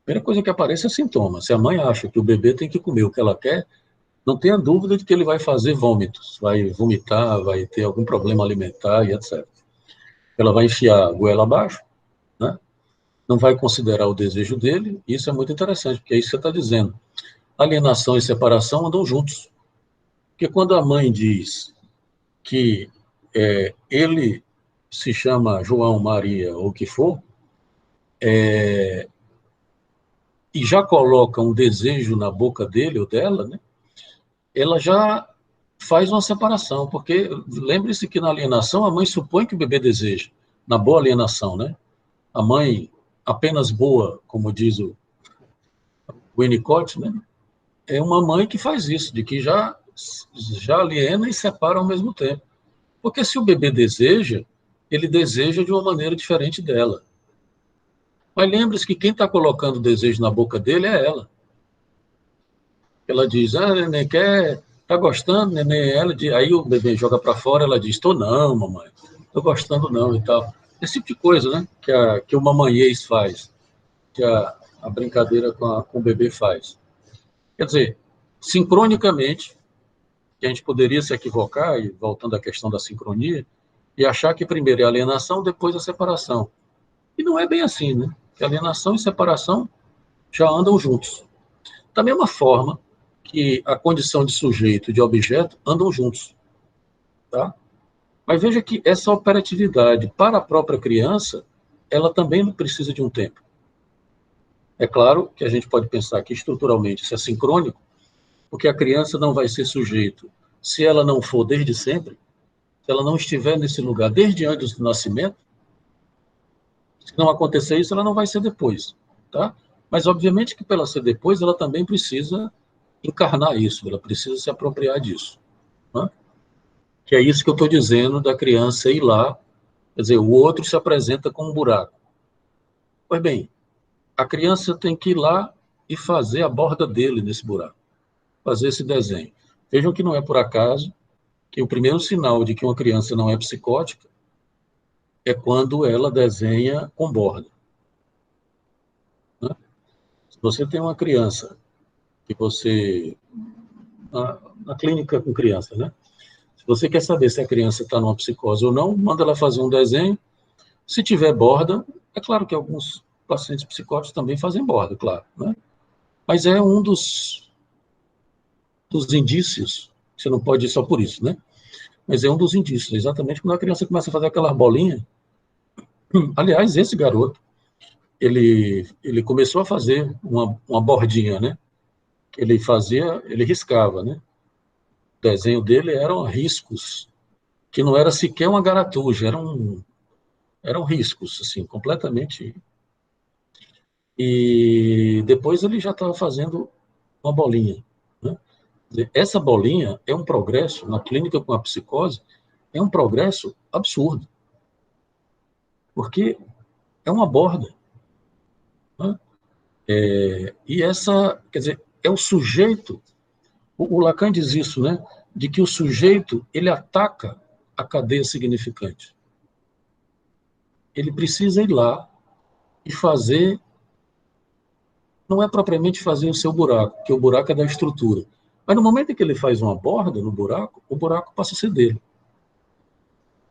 a primeira coisa que aparece é sintoma. Se a mãe acha que o bebê tem que comer o que ela quer, não tenha dúvida de que ele vai fazer vômitos, vai vomitar, vai ter algum problema alimentar e etc. Ela vai enfiar a goela abaixo, né? Não vai considerar o desejo dele, e isso é muito interessante, porque é isso que você está dizendo. Alienação e separação andam juntos. Porque quando a mãe diz que ele se chama João, Maria, ou o que for, e já coloca um desejo na boca dele ou dela, né, ela já faz uma separação, porque lembre-se que na alienação a mãe supõe que o bebê deseja, na boa alienação, né? A mãe apenas boa, como diz o Winnicott, né? É uma mãe que faz isso, de que já aliena e separa ao mesmo tempo. Porque se o bebê deseja, ele deseja de uma maneira diferente dela. Mas lembre-se que quem está colocando o desejo na boca dele é ela. Ela diz, neném quer, tá gostando, neném? Aí o bebê joga para fora, ela diz, tô não, mamãe, tô gostando não e tal. Esse tipo de coisa, né? Que o mamães faz, que a brincadeira com o bebê faz. Quer dizer, sincronicamente, que a gente poderia se equivocar, e voltando à questão da sincronia, e achar que primeiro é a alienação, depois a separação. E não é bem assim, né? Que alienação e separação já andam juntos. Da mesma forma que a condição de sujeito e de objeto andam juntos, tá? Mas veja que essa operatividade para a própria criança, ela também precisa de um tempo. É claro que a gente pode pensar que estruturalmente isso é sincrônico, porque a criança não vai ser sujeito se ela não for desde sempre, se ela não estiver nesse lugar desde antes do nascimento. Se não acontecer isso, ela não vai ser depois, tá? Mas, obviamente, que para ela ser depois, ela também precisa encarnar isso, ela precisa se apropriar disso, né? Que é isso que eu estou dizendo da criança ir lá, quer dizer, o outro se apresenta com um buraco. Pois bem, a criança tem que ir lá e fazer a borda dele nesse buraco, fazer esse desenho. Vejam que não é por acaso que o primeiro sinal de que uma criança não é psicótica é quando ela desenha com borda, né? Se você tem uma criança que você... Na clínica com criança, né? Se você quer saber se a criança está numa psicose ou não, manda ela fazer um desenho. Se tiver borda, é claro que alguns pacientes psicóticos também fazem borda, claro, né? Mas é um dos indícios, você não pode ir só por isso, né? Mas é um dos indícios, exatamente quando a criança começa a fazer aquela bolinha. Aliás, esse garoto, ele começou a fazer uma bordinha, né? Ele riscava, né? O desenho dele eram riscos, que não era sequer uma garatuja, eram riscos, assim, completamente. E depois ele já estava fazendo uma bolinha, né? Essa bolinha é um progresso, na clínica com a psicose, é um progresso absurdo, porque é uma borda, né? E essa, quer dizer, é o sujeito, o Lacan diz isso, né? De que o sujeito, ele ataca a cadeia significante. Ele precisa ir lá e fazer, não é propriamente fazer o seu buraco, porque o buraco é da estrutura. Mas no momento em que ele faz uma borda no buraco, o buraco passa a ser dele.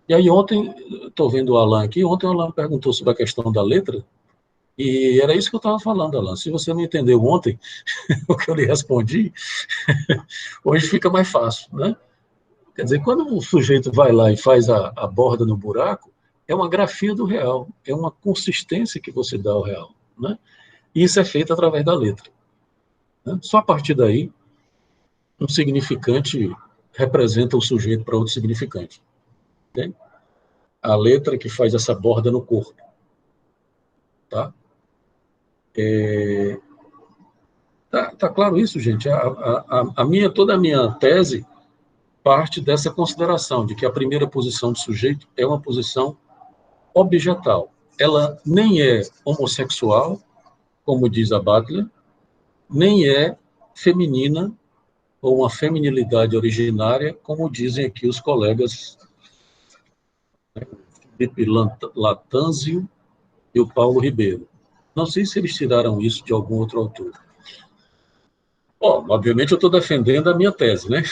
E aí ontem, estou vendo o Alan aqui, ontem o Alan perguntou sobre a questão da letra, e era isso que eu estava falando, Alan. Se você não entendeu ontem o que eu lhe respondi, hoje fica mais fácil, né? Quer dizer, quando o sujeito vai lá e faz a borda no buraco, é uma grafia do real, é uma consistência que você dá ao real, né? E isso é feito através da letra, né? Só a partir daí, um significante representa o sujeito para outro significante, né? A letra que faz essa borda no corpo, tá? Tá claro isso, gente? Toda a minha tese parte dessa consideração de que a primeira posição do sujeito é uma posição objetal. Ela nem é homossexual, como diz a Butler, nem é feminina ou uma feminilidade originária, como dizem aqui os colegas Felipe Latanzio e o Paulo Ribeiro. Não sei se eles tiraram isso de algum outro autor. Bom, obviamente eu estou defendendo a minha tese, né?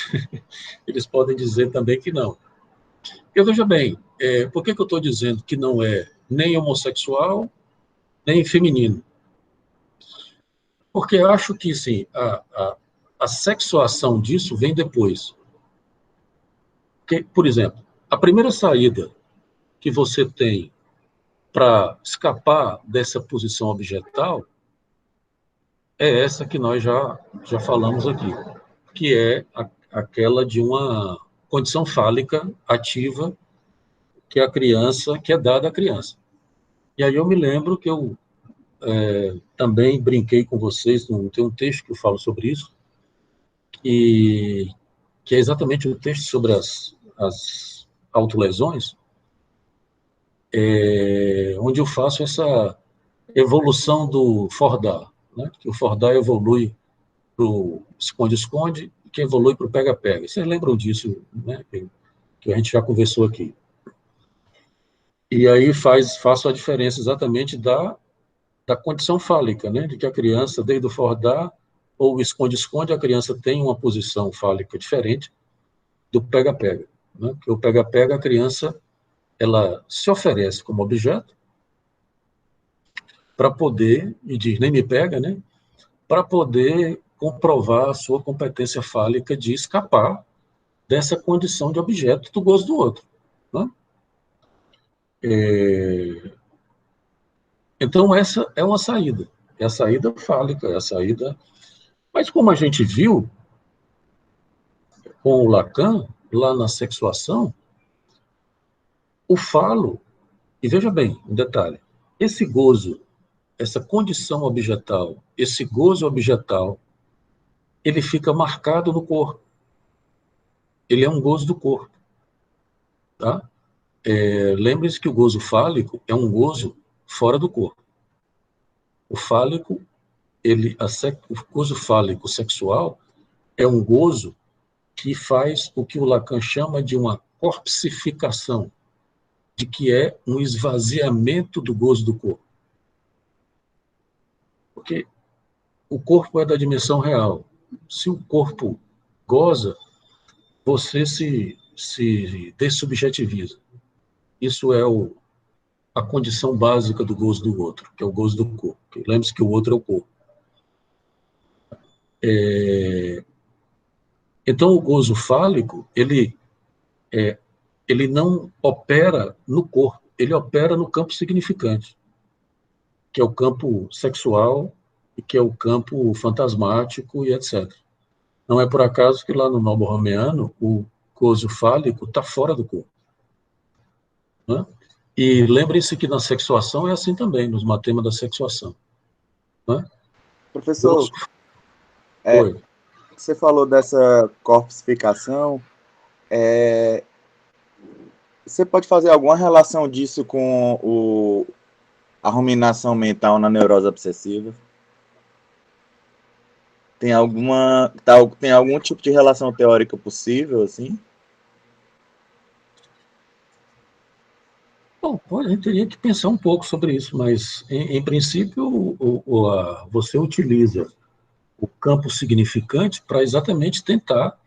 Eles podem dizer também que não. Eu veja bem, por que eu estou dizendo que não é nem homossexual, nem feminino? Porque acho que, sim, a sexuação disso vem depois. Porque, por exemplo, a primeira saída que você tem para escapar dessa posição objetal é essa que nós já falamos aqui, que é aquela de uma condição fálica ativa que a criança, que é dada à criança. E aí eu me lembro que eu também brinquei com vocês, tem um texto que eu falo sobre isso, que é exatamente o texto sobre as autolesões, onde eu faço essa evolução do Fordar, né? Que o Fordar evolui para o esconde-esconde, que evolui para o pega-pega. Vocês lembram disso, né? Que a gente já conversou aqui. E aí faço a diferença exatamente da condição fálica, né? De que a criança, desde o Fordar ou o esconde-esconde, a criança tem uma posição fálica diferente do pega-pega, né? Porque o pega-pega, a criança, ela se oferece como objeto para poder, e diz, nem me pega, né? Para poder comprovar a sua competência fálica de escapar dessa condição de objeto do gozo do outro, né? Então, essa é uma saída. É a saída fálica, é a saída... Mas como a gente viu com o Lacan, lá na sexuação, o falo, e veja bem, um detalhe, esse gozo, essa condição objetal, esse gozo objetal, ele fica marcado no corpo. Ele é um gozo do corpo, tá? Lembre-se que o gozo fálico é um gozo fora do corpo. O fálico, o gozo fálico sexual é um gozo que faz o que o Lacan chama de uma corpsificação, de que é um esvaziamento do gozo do corpo. Porque o corpo é da dimensão real. Se o corpo goza, você se dessubjetiviza. Isso é a condição básica do gozo do outro, que é o gozo do corpo. Lembre-se que o outro é o corpo. Então, o gozo fálico, ele não opera no corpo, ele opera no campo significante, que é o campo sexual e que é o campo fantasmático e etc. Não é por acaso que lá no Novo Romeano o gozo fálico está fora do corpo, né? E lembrem-se que na sexuação é assim também, nos matemas da sexuação, né? Professor, Oi. você falou dessa corpsificação, você pode fazer alguma relação disso com a ruminação mental na neurose obsessiva? Tem algum tipo de relação teórica possível, assim? Bom, a gente teria que pensar um pouco sobre isso, mas, em princípio, você utiliza o campo significante para exatamente tentar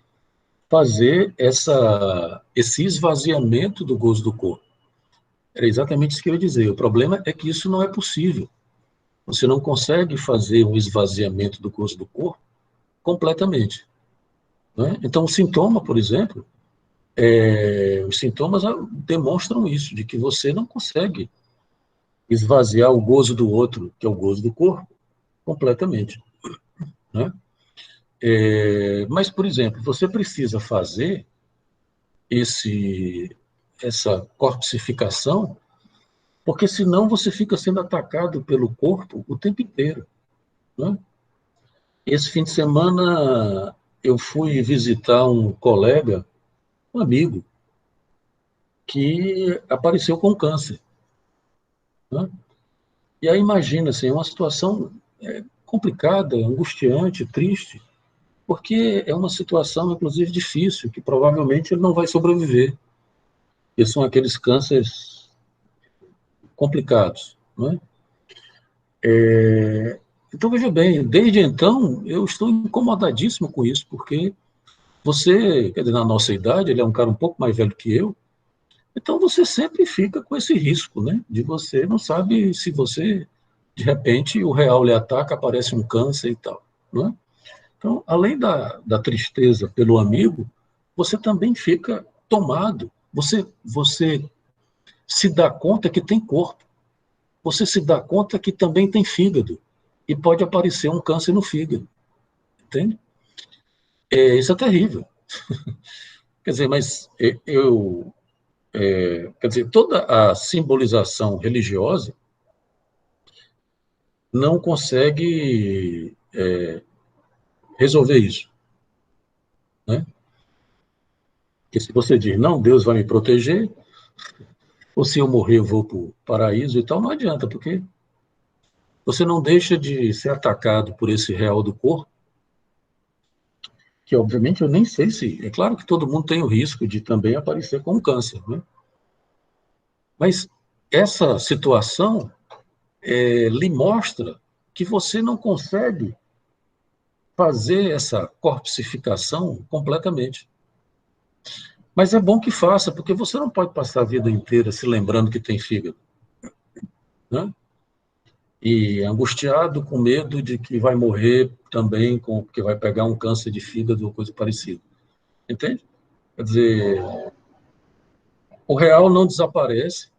fazer esse esvaziamento do gozo do corpo. Era exatamente isso que eu ia dizer. O problema é que isso não é possível. Você não consegue fazer um esvaziamento do gozo do corpo completamente, né? Então, o sintoma, por exemplo, os sintomas demonstram isso, de que você não consegue esvaziar o gozo do outro, que é o gozo do corpo, completamente, né? Mas, por exemplo, você precisa fazer essa corpsificação, porque senão você fica sendo atacado pelo corpo o tempo inteiro, né? Esse fim de semana eu fui visitar um colega, um amigo, que apareceu com câncer, né? E aí imagina, assim, uma situação complicada, angustiante, triste, porque é uma situação, inclusive, difícil, que provavelmente ele não vai sobreviver. E são aqueles cânceres complicados, não é? Então, veja bem, desde então, eu estou incomodadíssimo com isso, porque você, quer dizer, na nossa idade, ele é um cara um pouco mais velho que eu, então você sempre fica com esse risco, né? De você não sabe se você, de repente, o real lhe ataca, aparece um câncer e tal, não é? Então, além da tristeza pelo amigo, você também fica tomado. Você se dá conta que tem corpo. Você se dá conta que também tem fígado. E pode aparecer um câncer no fígado. Entende? Isso é terrível. Quer dizer, mas quer dizer, toda a simbolização religiosa não consegue resolver isso, né? Porque se você diz, não, Deus vai me proteger, ou se eu morrer eu vou para o paraíso e tal, não adianta, porque você não deixa de ser atacado por esse real do corpo, que obviamente eu nem sei se... É claro que todo mundo tem o risco de também aparecer com um câncer, né? Mas essa situação lhe mostra que você não consegue fazer essa corpsificação completamente. Mas é bom que faça, porque você não pode passar a vida inteira se lembrando que tem fígado, né? E angustiado com medo de que vai morrer também, porque vai pegar um câncer de fígado ou coisa parecida. Entende? Quer dizer, o real não desaparece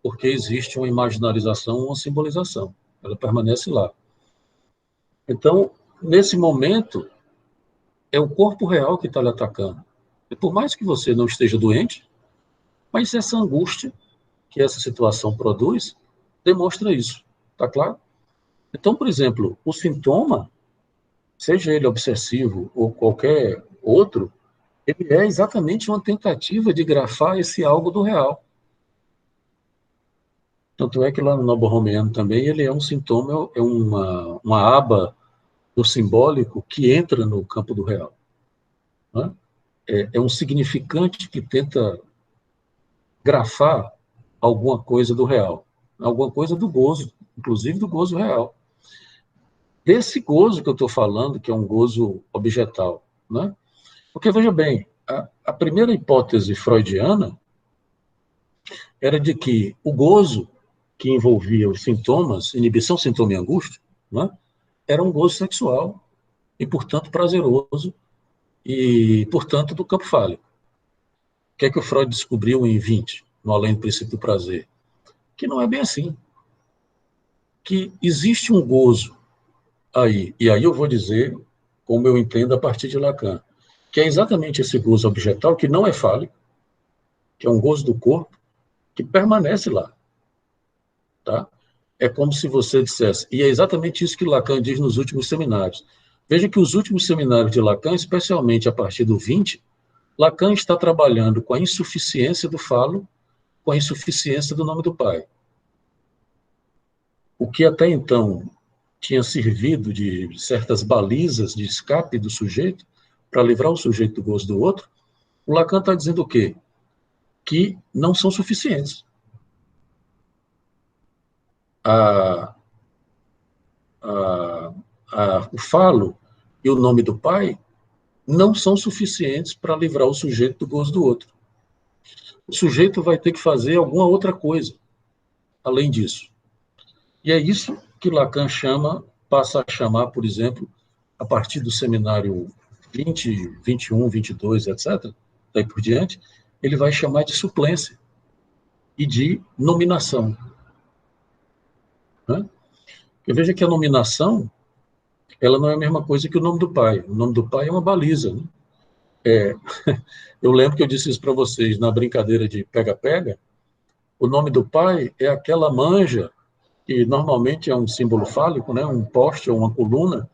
porque existe uma imaginarização, uma simbolização. Ela permanece lá. Então, nesse momento, é o corpo real que está lhe atacando. E por mais que você não esteja doente, mas essa angústia que essa situação produz demonstra isso. Está claro? Então, por exemplo, o sintoma, seja ele obsessivo ou qualquer outro, ele é exatamente uma tentativa de grafar esse algo do real. Tanto é que lá no Novo Romeano também ele é um sintoma, é uma aba do simbólico que entra no campo do real, né? É um significante que tenta grafar alguma coisa do real, alguma coisa do gozo, inclusive do gozo real. Desse gozo que eu estou falando, que é um gozo objetal, né? Porque, veja bem, a primeira hipótese freudiana era de que o gozo que envolvia os sintomas, inibição, sintoma e angústia, né, era um gozo sexual e, portanto, prazeroso e, portanto, do campo fálico. O que é que o Freud descobriu em 20, no Além do Princípio do Prazer? Que não é bem assim. Que existe um gozo aí, e aí eu vou dizer como eu entendo a partir de Lacan, que é exatamente esse gozo objetal que não é fálico, que é um gozo do corpo, que permanece lá, tá? É como se você dissesse, e é exatamente isso que Lacan diz nos últimos seminários. Veja que os últimos seminários de Lacan, especialmente a partir do 20, Lacan está trabalhando com a insuficiência do falo, com a insuficiência do nome do pai. O que até então tinha servido de certas balizas de escape do sujeito, para livrar o sujeito do gozo do outro, o Lacan está dizendo o quê? Que não são suficientes. O falo e o nome do pai não são suficientes para livrar o sujeito do gozo do outro. O sujeito vai ter que fazer alguma outra coisa, além disso. E é isso que Lacan passa a chamar, por exemplo, a partir do seminário 20, 21, 22, etc., daí por diante, ele vai chamar de suplência e de nominação, né? Porque veja que a nominação, ela não é a mesma coisa que o nome do pai. O nome do pai é uma baliza, né? Eu lembro que eu disse isso para vocês na brincadeira de pega-pega. O nome do pai é aquela manja, que normalmente é um símbolo fálico, né? Um poste ou uma coluna,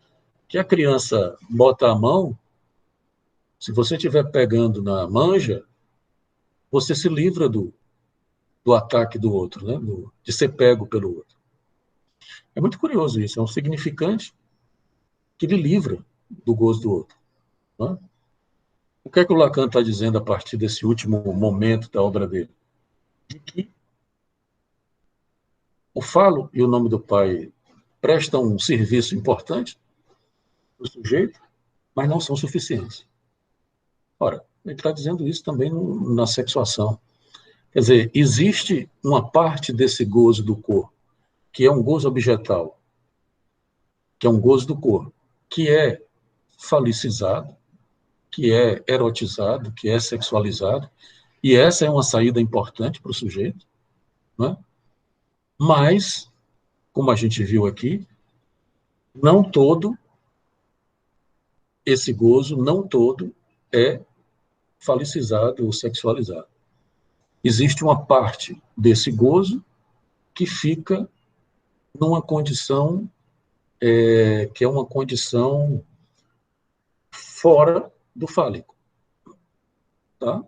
que a criança bota a mão. Se você estiver pegando na manja, você se livra do ataque do outro, né? De ser pego pelo outro. É muito curioso isso, é um significante que lhe livra do gozo do outro. Né? O que é que o Lacan está dizendo a partir desse último momento da obra dele? De que o falo e o nome do pai prestam um serviço importante para o sujeito, mas não são suficientes. Ora, ele está dizendo isso também na sexuação. Quer dizer, existe uma parte desse gozo do corpo, que é um gozo objetal, que é um gozo do corpo, que é falicizado, que é erotizado, que é sexualizado, e essa é uma saída importante para o sujeito, né? Mas, como a gente viu aqui, não todo esse gozo, não todo é falicizado ou sexualizado. Existe uma parte desse gozo que fica numa condição que é uma condição fora do fálico. Tá?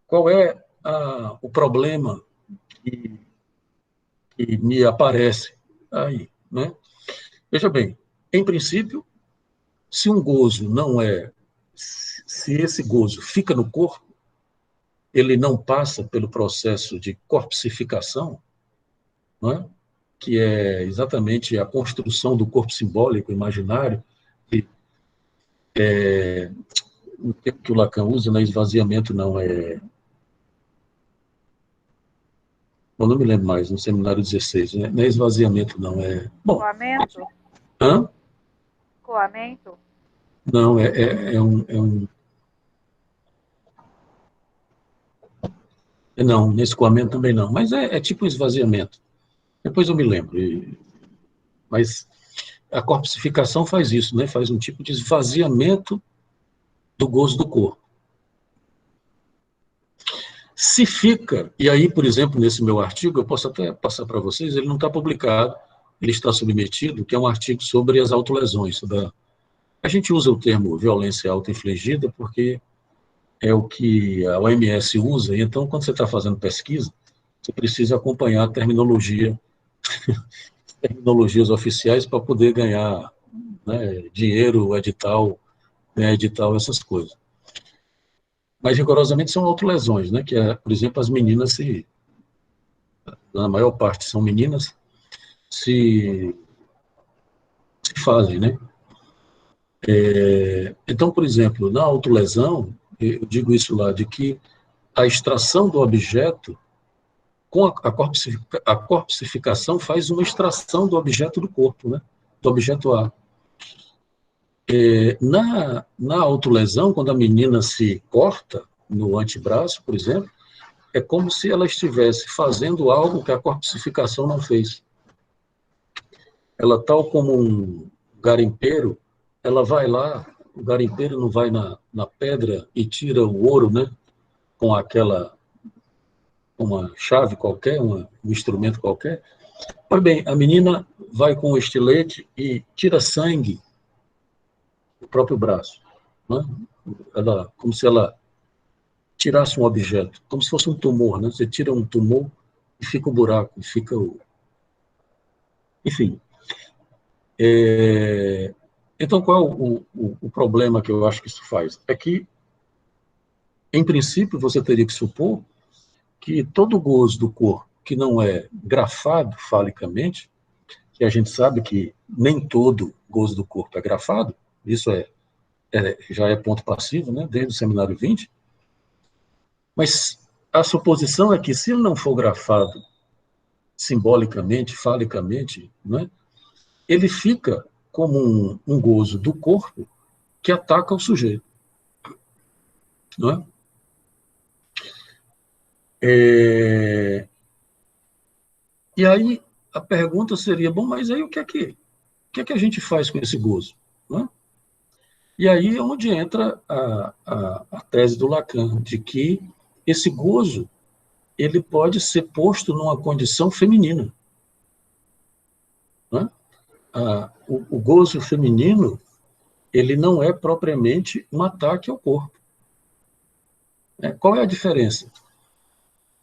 Qual é o problema que me aparece aí? Né? Veja bem, em princípio, se um gozo não é... Se esse gozo fica no corpo, ele não passa pelo processo de corpsificação, não é? Que é exatamente a construção do corpo simbólico, imaginário, o termo que o Lacan usa não é esvaziamento, não, eu não me lembro mais, no seminário 16, né? Não é esvaziamento, não, bom... Coamento? Hã? Coamento? Não, é um... Não, nesse coamento também não, mas é tipo um esvaziamento. Depois eu me lembro. Mas a corpsificação faz isso, né? Faz um tipo de esvaziamento do gozo do corpo. Se fica, e aí, por exemplo, nesse meu artigo, eu posso até passar para vocês, ele não está publicado, ele está submetido, que é um artigo sobre as autolesões. A gente usa o termo violência autoinfligida porque é o que a OMS usa, e então, quando você está fazendo pesquisa, você precisa acompanhar a terminologias oficiais para poder ganhar, né, dinheiro, edital, ganhar edital, essas coisas. Mas, rigorosamente, são autolesões, né, que é, por exemplo, as meninas na maior parte são meninas, se fazem, né? Então, por exemplo, na autolesão, eu digo isso lá, de que a extração do objeto, com a corpsificação, faz uma extração do objeto do corpo, né? Do objeto A. Na autolesão, quando a menina se corta no antebraço, por exemplo, é como se ela estivesse fazendo algo que a corpsificação não fez. Ela, tal como um garimpeiro, ela vai lá, o garimpeiro não vai na pedra e tira o ouro, né? Com uma chave qualquer, um instrumento qualquer. Pois bem, a menina vai com o estilete e tira sangue do próprio braço, né? Como se ela tirasse um objeto, como se fosse um tumor, né? Você tira um tumor e fica o buraco, e fica o... Enfim. Então, qual é o problema que eu acho que isso faz? É que, em princípio, você teria que supor que todo gozo do corpo que não é grafado falicamente, que a gente sabe que nem todo gozo do corpo é grafado, isso já é ponto passivo, né, desde o seminário 20, mas a suposição é que, se ele não for grafado simbolicamente, falicamente, né, ele fica como um gozo do corpo que ataca o sujeito. Não é? E aí a pergunta seria, bom, mas aí o que é que a gente faz com esse gozo? Não é? E aí é onde entra a tese do Lacan, de que esse gozo ele pode ser posto numa condição feminina. Não é? O gozo feminino ele não é propriamente um ataque ao corpo. Qual é a diferença?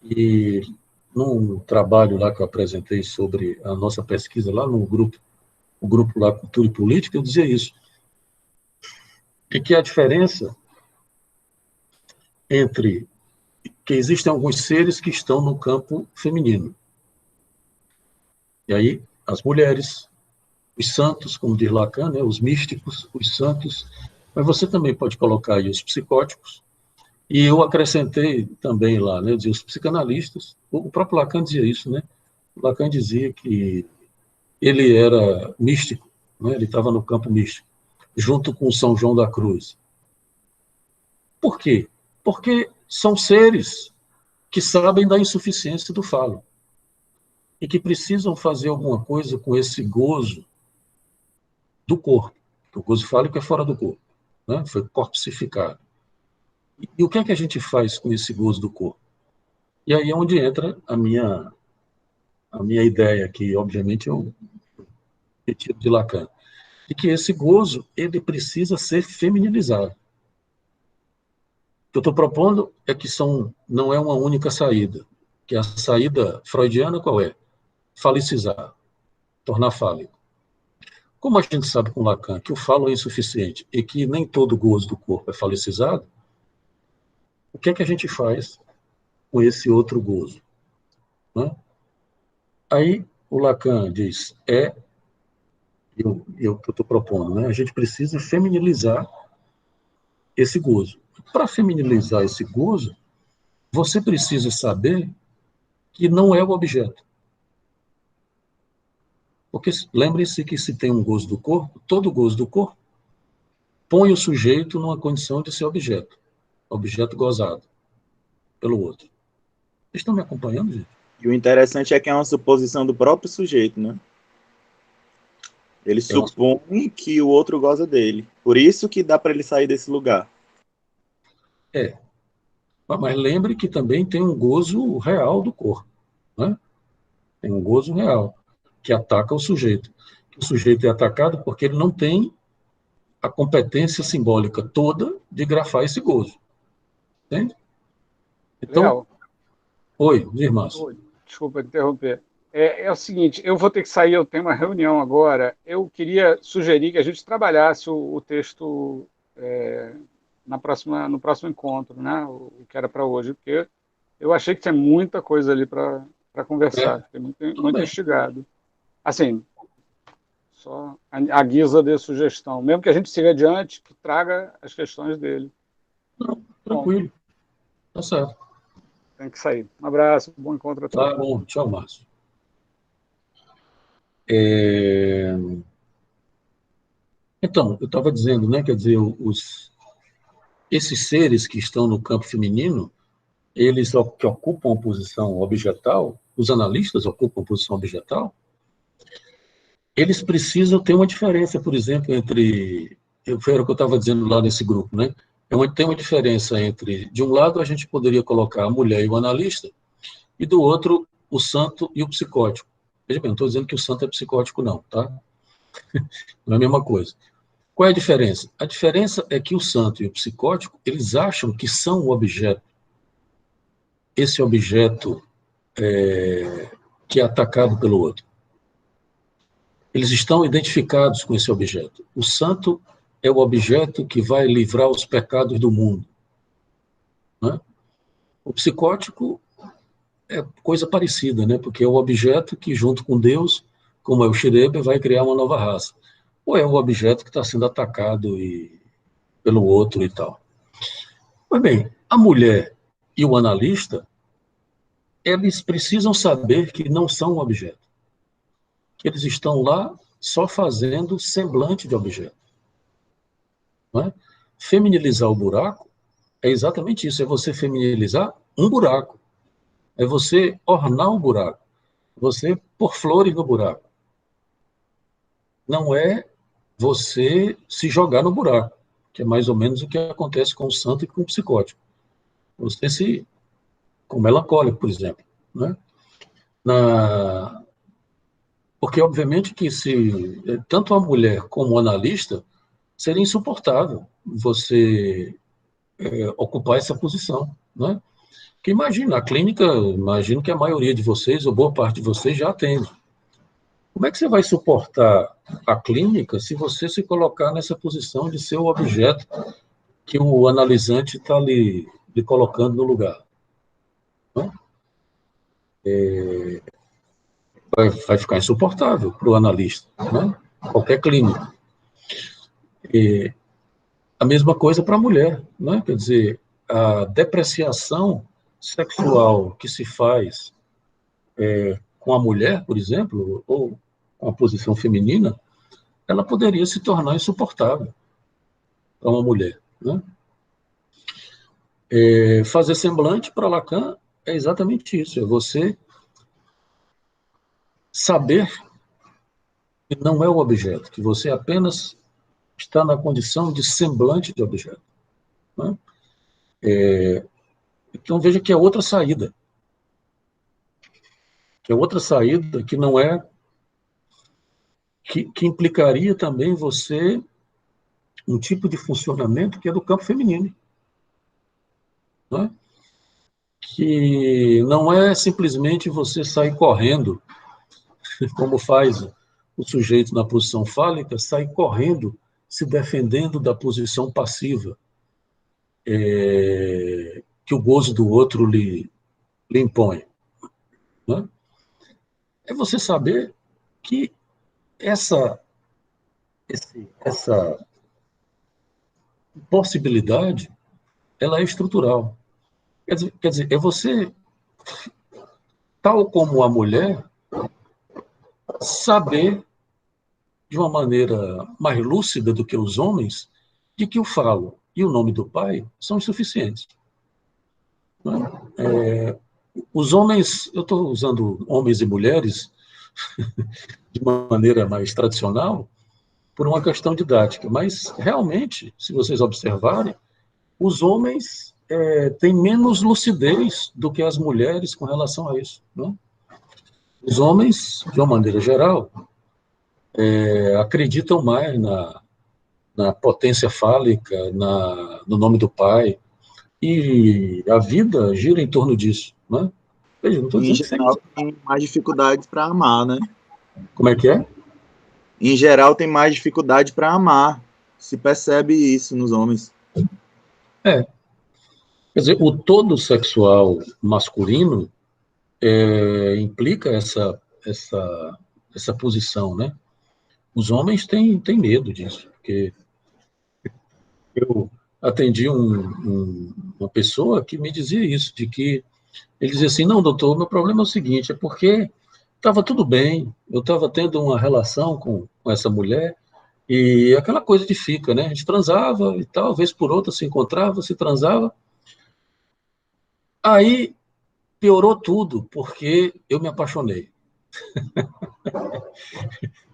E num trabalho lá que eu apresentei sobre a nossa pesquisa lá no grupo, o grupo lá Cultura e Política, eu dizia isso. E que a diferença entre que existem alguns seres que estão no campo feminino. E aí, as mulheres, os santos, como diz Lacan, né, os místicos, os santos, mas você também pode colocar aí os psicóticos, e eu acrescentei também lá, né, eu dizia, os psicanalistas, o próprio Lacan dizia isso, né? Lacan dizia que ele era místico, né, ele estava no campo místico, junto com São João da Cruz. Por quê? Porque são seres que sabem da insuficiência do falo e que precisam fazer alguma coisa com esse gozo do corpo. O gozo fálico é fora do corpo, né? Foi corpsificado. E o que é que a gente faz com esse gozo do corpo? E aí é onde entra a minha ideia, que obviamente eu retiro de Lacan, de que esse gozo ele precisa ser feminilizado. O que eu estou propondo é que não é uma única saída, que a saída freudiana qual é? Falicizar, tornar fálico. Como a gente sabe com Lacan que o falo é insuficiente e que nem todo gozo do corpo é falicizado, o que é que a gente faz com esse outro gozo? Né? Aí o Lacan diz, eu estou propondo, né? A gente precisa feminilizar esse gozo. Para feminilizar esse gozo, você precisa saber que não é o objeto. Porque lembre-se que se tem um gozo do corpo, todo gozo do corpo põe o sujeito numa condição de ser objeto gozado pelo outro. Vocês estão me acompanhando, gente? E o interessante é que é uma suposição do próprio sujeito, né? Ele supõe que o outro goza dele. Por isso que dá para ele sair desse lugar. Mas lembre que também tem um gozo real do corpo, né? Tem um gozo real, que ataca o sujeito. O sujeito é atacado porque ele não tem a competência simbólica toda de grafar esse gozo. Entende? Então, Léo, oi, irmãos. desculpa interromper. É o seguinte, eu vou ter que sair, eu tenho uma reunião agora. Eu queria sugerir que a gente trabalhasse o texto no próximo encontro, né? O que era para hoje, porque eu achei que tinha muita coisa ali para conversar. Fiquei muito instigado. Assim, só a guisa de sugestão. Mesmo que a gente siga adiante, que traga as questões dele. Não, tranquilo. Tá certo. Tem que sair. Um abraço, bom encontro a todos. Tá bom, tchau, Márcio. Então, eu estava dizendo, né, quer dizer, esses seres que estão no campo feminino, eles que ocupam a posição objetal, os analistas ocupam a posição objetal, eles precisam ter uma diferença, por exemplo, foi o que eu estava dizendo lá nesse grupo, né? Tem uma diferença entre, de um lado, a gente poderia colocar a mulher e o analista, e do outro, o santo e o psicótico. Veja bem, não estou dizendo que o santo é psicótico, não, tá? Não é a mesma coisa. Qual é a diferença? A diferença é que o santo e o psicótico, eles acham que são o objeto. Esse objeto que é atacado pelo outro. Eles estão identificados com esse objeto. O santo é o objeto que vai livrar os pecados do mundo. Né? O psicótico é coisa parecida, né? Porque é o objeto que, junto com Deus, como é o Schreber, vai criar uma nova raça. Ou é o objeto que está sendo atacado pelo outro e tal. Pois bem, a mulher e o analista, eles precisam saber que não são um objeto. Que eles estão lá só fazendo semblante de objeto. Não é? Feminilizar o buraco é exatamente isso, é você feminilizar um buraco. É você ornar o buraco. Você pôr flores no buraco. Não é você se jogar no buraco, que é mais ou menos o que acontece com o santo e com o psicótico. Você com o melancólico, por exemplo. Né? Porque, obviamente, que tanto a mulher como o analista, seria insuportável você ocupar essa posição. Né? Porque imagina, a clínica, imagino que a maioria de vocês, ou boa parte de vocês, já atende. Como é que você vai suportar a clínica se você se colocar nessa posição de ser o objeto que o analisante está lhe colocando no lugar? Não? Vai ficar insuportável para o analista, né? Qualquer clínica. A mesma coisa para a mulher, né? Quer dizer, a depreciação sexual que se faz com a mulher, por exemplo, ou com a posição feminina, ela poderia se tornar insuportável para uma mulher, né? Fazer semblante para Lacan é exatamente isso, é você saber que não é o objeto, que você apenas está na condição de semblante de objeto, né? Então veja que é outra saída, que não é que implicaria também você um tipo de funcionamento que é do campo feminino, né? Que não é simplesmente você sair correndo, como faz o sujeito na posição fálica, sair correndo, se defendendo da posição passiva, que o gozo do outro lhe impõe, né? É você saber que essa possibilidade ela é estrutural. Quer dizer, é você, tal como a mulher, saber de uma maneira mais lúcida do que os homens, de que o falo e o nome do pai são insuficientes, né? Os homens, eu estou usando homens e mulheres de uma maneira mais tradicional, por uma questão didática, mas realmente, se vocês observarem, os homens têm menos lucidez do que as mulheres com relação a isso, né? Os homens, de uma maneira geral, acreditam mais na potência fálica, no nome do pai, e a vida gira em torno disso, né? Veja, não estou Em dizendo que sempre... geral, tem mais dificuldades para amar, né? Como é que é? Em geral, tem mais dificuldade para amar. Se percebe isso nos homens. Quer dizer, o todo sexual masculino implica essa posição, né? Os homens têm medo disso, porque eu atendi uma pessoa que me dizia isso, de que ele dizia assim, não, doutor, meu problema é o seguinte, é porque estava tudo bem, eu estava tendo uma relação com essa mulher, e aquela coisa de fica, né? A gente transava e tal, vez por outra se encontrava, se transava, aí piorou tudo, porque eu me apaixonei.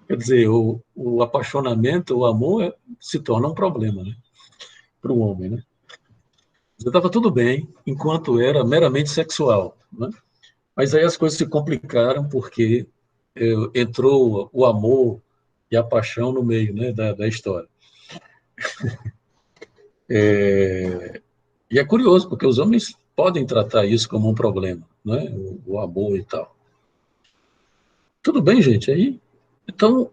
Quer dizer, o apaixonamento, o amor se torna um problema, né? Para o homem, né? Estava tudo bem, enquanto era meramente sexual, né? Mas aí as coisas se complicaram porque entrou o amor e a paixão no meio, né, da história. E é curioso, porque os homens podem tratar isso como um problema, né? O amor e tal. Tudo bem, gente, aí... Então,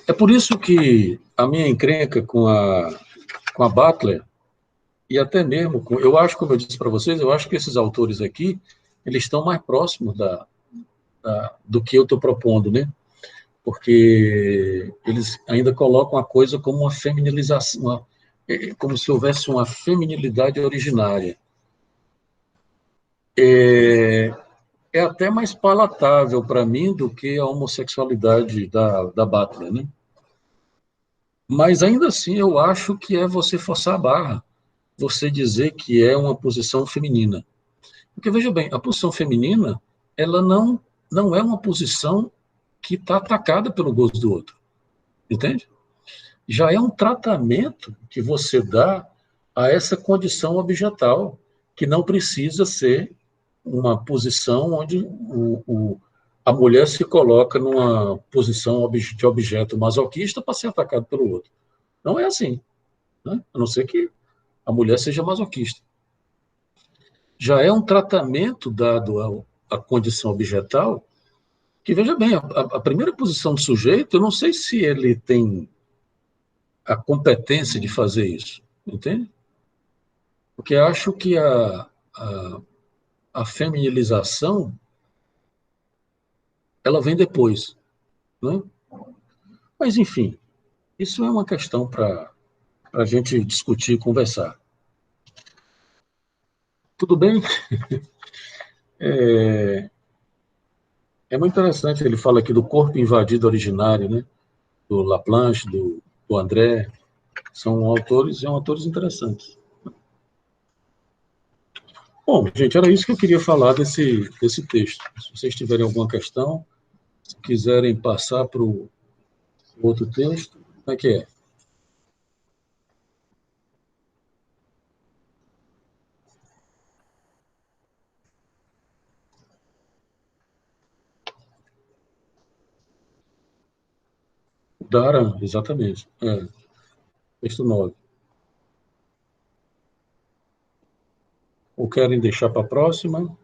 é por isso que a minha encrenca com a Butler, e até mesmo, eu acho, como eu disse para vocês, eu acho que esses autores aqui, eles estão mais próximos do que eu estou propondo, né? Porque eles ainda colocam a coisa como uma feminilização, como se houvesse uma feminilidade originária. É até mais palatável para mim do que a homossexualidade da Butler, né? Mas ainda assim eu acho que é você forçar a barra, você dizer que é uma posição feminina. Porque, veja bem, a posição feminina, ela não é uma posição que está atacada pelo gozo do outro, entende? Já é um tratamento que você dá a essa condição objetal, que não precisa ser uma posição onde a mulher se coloca numa posição de objeto masoquista para ser atacado pelo outro. Não é assim, né? A não ser que a mulher seja masoquista. já é um tratamento dado à condição objetal, que, veja bem, a primeira posição do sujeito, eu não sei se ele tem a competência de fazer isso, entende? Porque acho que a feminilização, ela vem depois, né? Mas, enfim, isso é uma questão para a gente discutir e conversar. Tudo bem? É muito interessante, ele fala aqui do corpo invadido originário, né? Do Laplanche, do André, são autores interessantes. Bom, gente, era isso que eu queria falar desse texto. Se vocês tiverem alguma questão, se quiserem passar para o outro texto, como é que é? Daran, exatamente. Texto 9. Ou querem deixar para a próxima?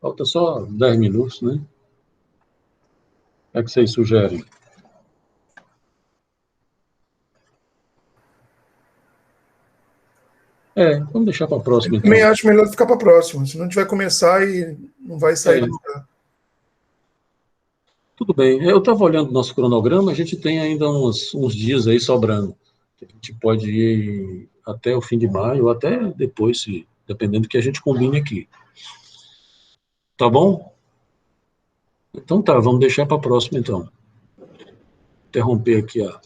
Falta só 10 minutos, né? O que é que vocês sugerem? Vamos deixar para a próxima, Eu então. também acho melhor ficar para a próxima, senão a gente vai começar e não vai sair do lugar. Tudo bem. Eu estava olhando o nosso cronograma, a gente tem ainda uns dias aí sobrando. A gente pode ir até o fim de maio, ou até depois, dependendo do que a gente combine aqui. Tá bom? Então tá, vamos deixar para a próxima, então. Interromper aqui a